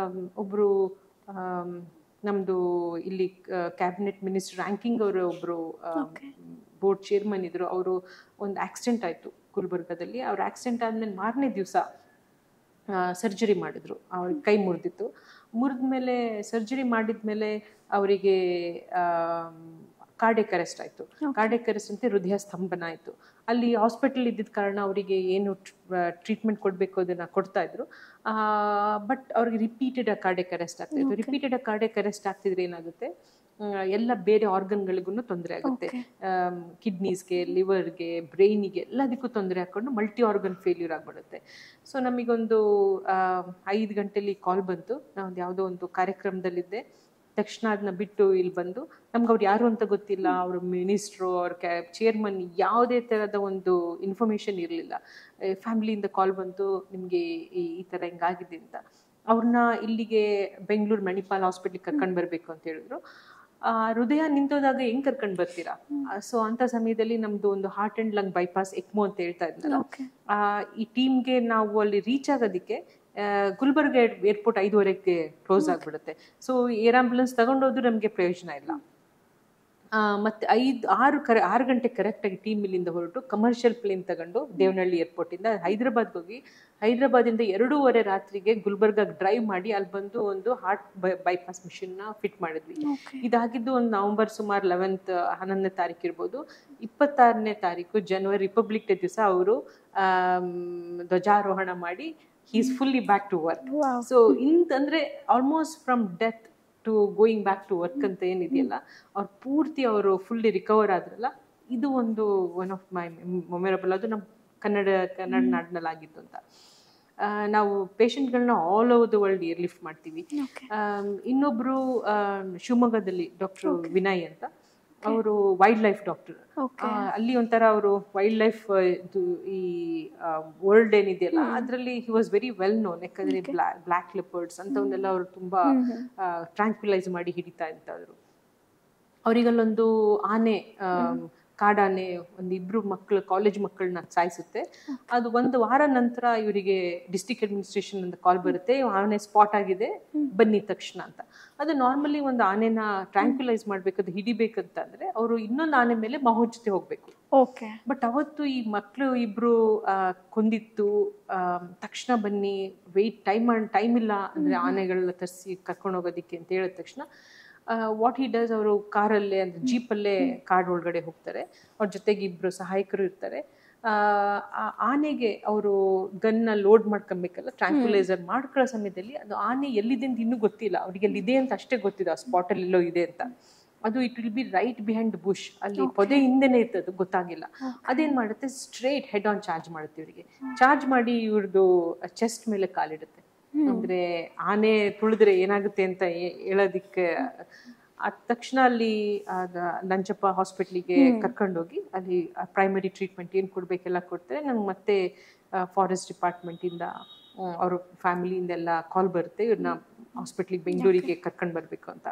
Speaker 2: ಒಬ್ಬರು ನಮ್ಮದು ಇಲ್ಲಿ ಕ್ಯಾಬಿನೆಟ್ ಮಿನಿಸ್ಟರ್ ರ್ಯಾಂಕಿಂಗ್ ಅವರು ಒಬ್ಬರು ಬೋರ್ಡ್ ಚೇರ್ಮನ್ ಇದ್ರು. ಅವರು ಒಂದು ಆಕ್ಸಿಡೆಂಟ್ ಆಯಿತು ಗುಲ್ಬರ್ಗದಲ್ಲಿ. ಅವ್ರ ಆಕ್ಸಿಡೆಂಟ್ ಆದಮೇಲೆ ಮಾರನೇ ದಿವಸ ಸರ್ಜರಿ ಮಾಡಿದ್ರು. ಅವ್ರಿಗೆ ಕೈ ಮುರಿದಿತ್ತು. ಮುರಿದ್ಮೇಲೆ ಸರ್ಜರಿ ಮಾಡಿದ್ಮೇಲೆ ಅವರಿಗೆ ಕಾರ್ಡಿಯಕ್ ಅರೆಸ್ಟ್ ಆಯಿತು. ಕಾರ್ಡಿಯಕ್ ಅರೆಸ್ಟ್ ಅಂತ ಹೃದಯ ಸ್ತಂಭನ ಆಯಿತು. ಅಲ್ಲಿ ಹಾಸ್ಪಿಟಲ್ ಇದ್ದಿದ್ದ ಕಾರಣ ಅವರಿಗೆ ಏನು ಟ್ರೀಟ್ಮೆಂಟ್ ಕೊಡಬೇಕು ಅದನ್ನು ಕೊಡ್ತಾ ಇದ್ರು. ಬಟ್ ಅವ್ರಿಗೆ ರಿಪೀಟೆಡ್ ಕಾರ್ಡಿಯಕ್ ಅರೆಸ್ಟ್ ಆಗ್ತಾಯಿತ್ತು. ರಿಪೀಟೆಡ್ ಕಾರ್ಡಿಯಕ್ ಅರೆಸ್ಟ್ ಆಗ್ತಿದ್ರೆ ಏನಾಗುತ್ತೆ, ಎಲ್ಲ ಬೇರೆ ಆರ್ಗನ್ಗಳಿಗೂ ತೊಂದರೆ ಆಗುತ್ತೆ. ಕಿಡ್ನೀಸ್ಗೆ, ಲಿವರ್ಗೆ, ಬ್ರೈನಿಗೆ ಎಲ್ಲದಕ್ಕೂ ತೊಂದರೆ ಹಾಕ್ಕೊಂಡು ಮಲ್ಟಿ ಆರ್ಗನ್ ಫೇಲ್ಯೂರ್ ಆಗಿಬಿಡುತ್ತೆ. ಸೊ ನಮಗೊಂದು 5 ಗಂಟೆಲಿ ಕಾಲ್ ಬಂತು. ನಾವು ಯಾವುದೋ ಒಂದು ಕಾರ್ಯಕ್ರಮದಲ್ಲಿದ್ದೆ. ತಕ್ಷಣ ಅದನ್ನ ಬಿಟ್ಟು ಇಲ್ಲಿ ಬಂದು, ನಮ್ಗೆ ಅವ್ರು ಯಾರು ಅಂತ ಗೊತ್ತಿಲ್ಲ, ಅವ್ರ ಮಿನಿಸ್ಟ್ರು, ಅವ್ರ ಚೇರ್ಮನ್, ಯಾವುದೇ ಥರದ ಒಂದು ಇನ್ಫಾರ್ಮೇಷನ್ ಇರಲಿಲ್ಲ. ಫ್ಯಾಮಿಲಿಯಿಂದ ಕಾಲ್ ಬಂತು, ನಿಮಗೆ ಈ ಥರ ಹಿಂಗಾಗಿದೆ ಅಂತ. ಅವ್ರನ್ನ ಇಲ್ಲಿಗೆ ಬೆಂಗಳೂರು ಮಣಿಪಾಲ್ ಹಾಸ್ಪಿಟ್ಲಿಗೆ ಕರ್ಕೊಂಡು ಬರಬೇಕು ಅಂತ ಹೇಳಿದ್ರು. ಹೃದಯ ನಿಂತೋದಾಗ ಹೆಂಗ್ ಕರ್ಕೊಂಡು ಬರ್ತೀರಾ? ಸೊ ಅಂತ ಸಮಯದಲ್ಲಿ ನಮ್ದು ಒಂದು heart and lung bypass ECMO ಅಂತ ಹೇಳ್ತಾ ಇದ್ನಲ್ಲ, ಈ ಟೀಮ್ಗೆ ನಾವು ಅಲ್ಲಿ ರೀಚ್ ಆಗೋದಕ್ಕೆ ಗುಲ್ಬರ್ಗ ಏರ್ಪೋರ್ಟ್ 5:15ಗೆ ಕ್ಲೋಸ್ ಆಗಿಬಿಡುತ್ತೆ. ಸೊ ಏರ್ ಆಂಬುಲೆನ್ಸ್ ತಗೊಂಡೋದ್ರು ನಮಗೆ ಪ್ರಯೋಜನ ಇಲ್ಲ. ಮತ್ತೆ 6 ಗಂಟೆ ಕರೆಕ್ಟಾಗಿ ಟೀಮ್ ಇಲ್ಲಿಂದ ಹೊರಟು ಕಮರ್ಷಿಯಲ್ ಪ್ಲೇನ್ ತಗೊಂಡು ದೇವನಹಳ್ಳಿ ಏರ್ಪೋರ್ಟಿಂದ ಹೈದರಾಬಾದ್ಗೆ ಹೋಗಿ, ಹೈದರಾಬಾದಿಂದ 2:15 ರಾತ್ರಿಗೆ ಗುಲ್ಬರ್ಗಾಗೆ ಡ್ರೈವ್ ಮಾಡಿ ಅಲ್ಲಿ ಬಂದು ಒಂದು ಹಾರ್ಟ್ ಬೈಪಾಸ್ ಮಿಷನ್ನ ಫಿಟ್ ಮಾಡಿದ್ವಿ. ಇದಾಗಿದ್ದು ಒಂದು ನವೆಂಬರ್ ಸುಮಾರು 11ನೇ ತಾರೀಕು ಇರ್ಬೋದು. 26ನೇ ತಾರೀಕು ಜನವರಿ ರಿಪಬ್ಲಿಕ್ ಡೇ ದಿವಸ ಅವರು ಧ್ವಜಾರೋಹಣ ಮಾಡಿ he is fully back to work. So ಇಂತಂದ್ರೆ almost from death to going back to work ಅಂತ ಏನಿದೆಯಲ್ಲ, ಅವ್ರು ಪೂರ್ತಿ ಅವರು ಫುಲ್ಲಿ ರಿಕವರ್ ಆದ್ರಲ್ಲ, ಇದು ಒಂದು ಒನ್ ಆಫ್ ಮೈ ಮೆಮೊರೇಬಲ್. ಅದು ನಮ್ಮ ಕನ್ನಡ ನಾಡಿನಲ್ಲಿ ಆಗಿದ್ದು ಅಂತ. ನಾವು ಪೇಷಂಟ್ಗಳನ್ನ all over the world airlift ಮಾಡ್ತೀವಿ. ಇನ್ನೊಬ್ರು ಶಿವಮೊಗ್ಗದಲ್ಲಿ ಡಾಕ್ಟರ್ ವಿನಯ್ ಅಂತ, ಅವರು ವೈಲ್ಡ್ ಲೈಫ್ ಡಾಕ್ಟರ್. ಅಲ್ಲಿ ಒಂಥರ ಅವರು ವೈಲ್ಡ್ ಲೈಫ್ ಈ ವರ್ಲ್ಡ್ ಏನಿದೆಯಲ್ಲ ಅದರಲ್ಲಿ he was very well known. ಯಾಕಂದ್ರೆ ಬ್ಲ್ಯಾಕ್ ಲೆಪರ್ಡ್ಸ್ ಅಂತವನ್ನೆಲ್ಲ ಅವರು ತುಂಬಾ ಟ್ರಾಂಕ್ವಿಲೈಸ್ ಮಾಡಿ ಹಿಡಿತಾ ಇದ್ರು. ಅವರಿಗಲ್ಲೊಂದು ಆನೆ, ಕಾಡಾನೆ, ಒಂದಿಬ್ರು ಮಕ್ಕಳು, ಕಾಲೇಜ್ ಮಕ್ಕಳನ್ನ ಸಾಯಿಸುತ್ತೆ. ಅದು ಒಂದು ವಾರ ನಂತರ ಇವರಿಗೆ ಡಿಸ್ಟ್ರಿಕ್ಟ್ ಅಡ್ಮಿನಿಸ್ಟ್ರೇಷನ್ ಅಂತ ಕಾಲ್ ಬರುತ್ತೆ, ಆನೆ ಸ್ಪಾಟ್ ಆಗಿದೆ ಬನ್ನಿ ತಕ್ಷಣ ಅಂತ. ಅದು ನಾರ್ಮಲಿ ಒಂದು ಆನೆನ ಟ್ರಾಂಕ್ವಿಲೈಸ್ ಮಾಡ್ಬೇಕದು ಹಿಡಿಬೇಕಂತ ಅಂದ್ರೆ ಅವರು ಇನ್ನೊಂದು ಆನೆ ಮೇಲೆ ಮಾಹುತ್ ಜೊತೆ ಹೋಗ್ಬೇಕು. ಬಟ್ ಅವತ್ತು ಈ ಮಕ್ಕಳು ಇಬ್ರು ಕೊಂದಿತ್ತು, ತಕ್ಷಣ ಬನ್ನಿ, ವೆಯ್ಟ್ ಟೈಮ್ ಇಲ್ಲ ಅಂದ್ರೆ ಆನೆಗಳನ್ನ ತರಿಸಿ ಕರ್ಕೊಂಡು ಹೋಗೋದಿಕ್ಕೆ ಅಂತ ಹೇಳಿದ ತಕ್ಷಣ ವಾಟ್ ಹಿ ಡಸ್, ಅವರು ಕಾರಲ್ಲೇ ಅಂದ್ರೆ ಜೀಪಲ್ಲೇ ಕಾಡ್ ಒಳಗಡೆ ಹೋಗ್ತಾರೆ. ಅವ್ರ ಜೊತೆಗೆ ಇಬ್ರು ಸಹಾಯಕರು ಇರ್ತಾರೆ. ಆನೆಗೆ ಅವರು ಗನ್ನ ಲೋಡ್ ಮಾಡ್ಕೊಬೇಕಲ್ಲ, ಟ್ರಾಂಕ್ಯುಲೈಸರ್ ಮಾಡ್ಕೊಳ್ಳೋ ಸಮಯದಲ್ಲಿ ಅದು ಆನೆ ಎಲ್ಲಿದೆ ಅಂತ ಇನ್ನೂ ಗೊತ್ತಿಲ್ಲ ಅವರಿಗೆ, ಅಲ್ಲಿದೆ ಅಂತ ಅಷ್ಟೇ ಗೊತ್ತಿದೆ, ಆ ಸ್ಪಾಟಲ್ಲಿ ಎಲ್ಲೋ ಇದೆ ಅಂತ. ಅದು it will be right behind bush, ಅಲ್ಲಿ ಪೊದೆ ಹಿಂದೆನೇ ಇರ್ತದೆ, ಗೊತ್ತಾಗಿಲ್ಲ. ಅದೇನ್ ಮಾಡುತ್ತೆ, ಸ್ಟ್ರೇಟ್ ಹೆಡ್ ಆನ್ ಚಾರ್ಜ್ ಮಾಡುತ್ತೆ ಇವರಿಗೆ. ಚಾರ್ಜ್ ಮಾಡಿ ಇವ್ರದ್ದು ಚೆಸ್ಟ್ ಮೇಲೆ ಕಾಲಿಡುತ್ತೆ. ಅಂದ್ರೆ ಆನೆ ತುಳಿದ್ರೆ ಏನಾಗುತ್ತೆ ಅಂತ ಹೇಳೋದಿಕ್ಕೆ ಅದ ತಕ್ಷಣ ಅಲ್ಲಿ ನಂಜಪ್ಪ ಹಾಸ್ಪಿಟ್ಲಿಗೆ ಕರ್ಕೊಂಡೋಗಿ ಅಲ್ಲಿ ಪ್ರೈಮರಿ ಟ್ರೀಟ್ಮೆಂಟ್ ಏನು ಕೊಡ್ಬೇಕೆಲ್ಲ ಕೊಡ್ತಾರೆ. ನಂಗೆ ಮತ್ತೆ ಫಾರೆಸ್ಟ್ ಡಿಪಾರ್ಟ್ಮೆಂಟಿಂದ ಅವ್ರ ಫ್ಯಾಮಿಲಿಯಿಂದೆಲ್ಲ ಕಾಲ್ ಬರುತ್ತೆ, ಇವ್ರನ್ನ ಹಾಸ್ಪಿಟ್ಲಿಗೆ ಬೆಂಗಳೂರಿಗೆ ಕರ್ಕೊಂಡು ಬರಬೇಕು ಅಂತ.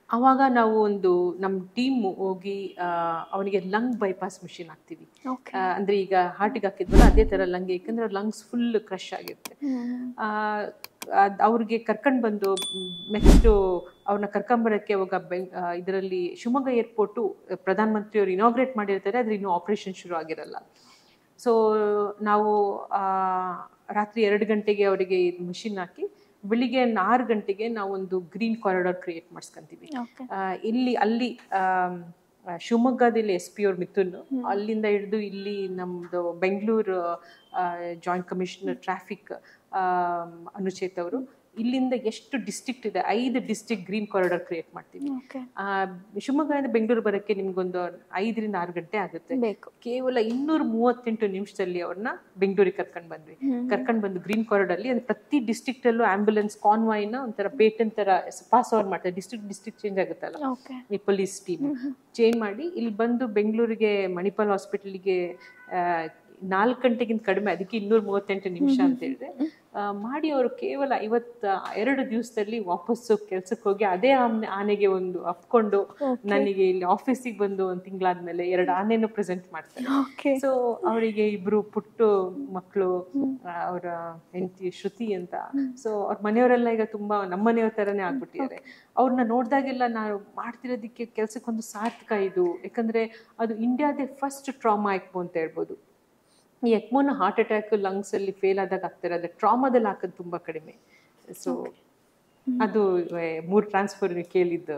Speaker 2: ಆವಾಗ ನಾವು ಒಂದು ನಮ್ಮ ಟೀಮ್ ಹೋಗಿ ಅವನಿಗೆ ಲಂಗ್ ಬೈಪಾಸ್ ಮಿಷಿನ್ ಹಾಕ್ತೀವಿ. ಅಂದ್ರೆ ಈಗ ಹಾರ್ಟಿಗೆ ಹಾಕಿದ್ವಲ್ಲ ಅದೇ ತರ ಲಂಗ್, ಯಾಕಂದ್ರೆ ಲಂಗ್ಸ್ ಫುಲ್ ಕ್ರಶ್ ಆಗಿರುತ್ತೆ. ಅವ್ರಿಗೆ ಕರ್ಕೊಂಡು ಬಂದು ನೆಕ್ಸ್ಟ್ ಅವ್ರನ್ನ ಕರ್ಕೊಂಬರಕ್ಕೆ ಅವಾಗ ಇದರಲ್ಲಿ ಶಿವಮೊಗ್ಗ ಏರ್ಪೋರ್ಟು ಪ್ರಧಾನ ಮಂತ್ರಿ ಅವರು ಇನಾಗ್ರೇಟ್ ಮಾಡಿರ್ತಾರೆ, ಆದ್ರೆ ಇನ್ನೂ ಆಪರೇಷನ್ ಶುರು ಆಗಿರಲ್ಲ. ಸೊ ನಾವು ರಾತ್ರಿ 2 ಗಂಟೆಗೆ ಅವರಿಗೆ ಮಿಷಿನ್ ಹಾಕಿ ಬೆಳಿಗ್ಗೆ 6 ಗಂಟೆಗೆ ನಾವು ಒಂದು ಗ್ರೀನ್ ಕಾರಿಡಾರ್ ಕ್ರಿಯೇಟ್ ಮಾಡಿಸ್ಕೊಂತೀವಿ. ಅಲ್ಲಿ ಶಿವಮೊಗ್ಗದಲ್ಲಿ SP ಅವ್ರ ಮಿಥುನ್, ಅಲ್ಲಿಂದ ಹಿಡಿದು ಇಲ್ಲಿ ನಮ್ದು Bengaluru joint commissioner traffic Anucheth ಅವರು, ಇಲ್ಲಿಂದ ಎಷ್ಟು ಡಿಸ್ಟ್ರಿಕ್ಟ್ ಇದೆ 5 ಡಿಸ್ಟ್ರಿಕ್ಟ್ ಗ್ರೀನ್ ಕಾರಿಡಾರ್ ಕ್ರಿಯೇಟ್ ಮಾಡ್ತೀವಿ. ಶಿವಮೊಗ್ಗದಿಂದ ಬೆಂಗಳೂರು ಬರೋಕ್ಕೆ ನಿಮ್ಗೊಂದು 5 ರಿಂದ 6 ಗಂಟೆ ಆಗುತ್ತೆ. ಕೇವಲ 238 ನಿಮಿಷದಲ್ಲಿ ಅವ್ರನ್ನ ಬೆಂಗಳೂರಿಗೆ ಕರ್ಕೊಂಡು ಬಂದ್ವಿ. ಕರ್ಕೊಂಡು ಬಂದು ಗ್ರೀನ್ ಕಾರಿಡಾರ್ ಅಲ್ಲಿ ಪ್ರತಿ ಡಿಸ್ಟ್ರಿಕ್ಟ್ ಅಲ್ಲೂ ಆಂಬ್ಯುಲೆನ್ಸ್ ಕಾನ್ವಾಯ್ನ ಒಂಥರ ಪೇಟೆಂಟ್ ತರ ಪಾಸ್ ಓವರ್ ಮಾಡ್ತಾರೆ. ಡಿಸ್ಟ್ರಿಕ್ಟ್ ಚೇಂಜ್ ಆಗುತ್ತಲ್ಲ, ಈ ಪೊಲೀಸ್ ಟೀಮ್ ಚೇಂಜ್ ಮಾಡಿ ಇಲ್ಲಿ ಬಂದು ಬೆಂಗಳೂರಿಗೆ ಮಣಿಪಾಲ್ ಹಾಸ್ಪಿಟಲ್ಗೆ 4 ಗಂಟೆಗಿಂತ ಕಡಿಮೆ, ಅದಕ್ಕೆ 238 ನಿಮಿಷ ಅಂತ ಹೇಳಿದ್ರೆ ಮಾಡಿ ಅವರು ಕೇವಲ 52 ದಿವಸದಲ್ಲಿ ವಾಪಸ್ಸು ಕೆಲ್ಸಕ್ಕೆ ಹೋಗಿ ಅದೇ ಆನೆಗೆ ಒಂದು ಅಪ್ಕೊಂಡು ನನಗೆ ಇಲ್ಲಿ ಆಫೀಸಿಗೆ ಬಂದು 1 ತಿಂಗಳಾದ್ಮೇಲೆ 2 ಆನೆನೂ ಪ್ರೆಸೆಂಟ್ ಮಾಡ್ತಾರೆ. ಸೊ ಅವರಿಗೆ 2 ಪುಟ್ಟ ಮಕ್ಕಳು, ಅವರ ಹೆಂಡತಿ ಶ್ರುತಿ ಅಂತ. ಸೊ ಅವ್ರ ಮನೆಯವರೆಲ್ಲ ಈಗ ತುಂಬಾ ನಮ್ಮನೆಯವ್ರ ತರನೇ ಆಗ್ಬಿಟ್ಟಿದ್ದಾರೆ. ಅವ್ರನ್ನ ನೋಡ್ದಾಗೆಲ್ಲ ನಾವು ಮಾಡ್ತಿರೋದಕ್ಕೆ ಕೆಲ್ಸಕ್ಕೊಂದು ಸಾರ್ಥಕ ಇದು. ಯಾಕಂದ್ರೆ ಅದು ಇಂಡಿಯಾದೇ ಫಸ್ಟ್ ಟ್ರಾಮಾ ಎಕ್ಮೋ ಅಂತ ಹೇಳ್ಬೋದು. ಈ ಎಕ್ಮೋನ ಹಾರ್ಟ್ ಅಟ್ಯಾಕ್ ಲಂಗ್ಸ್ ಅಲ್ಲಿ ಫೇಲ್ ಆದಾಗ ಆಗ್ತಾರೆ, ಅದೇ ಟ್ರಾಮಾದಲ್ಲಿ ಹಾಕೋದು ತುಂಬಾ ಕಡಿಮೆ. ಸೊ ಅದು 3 ಟ್ರಾನ್ಸ್ಫರ್ ಕೇಳಿದ್ದು.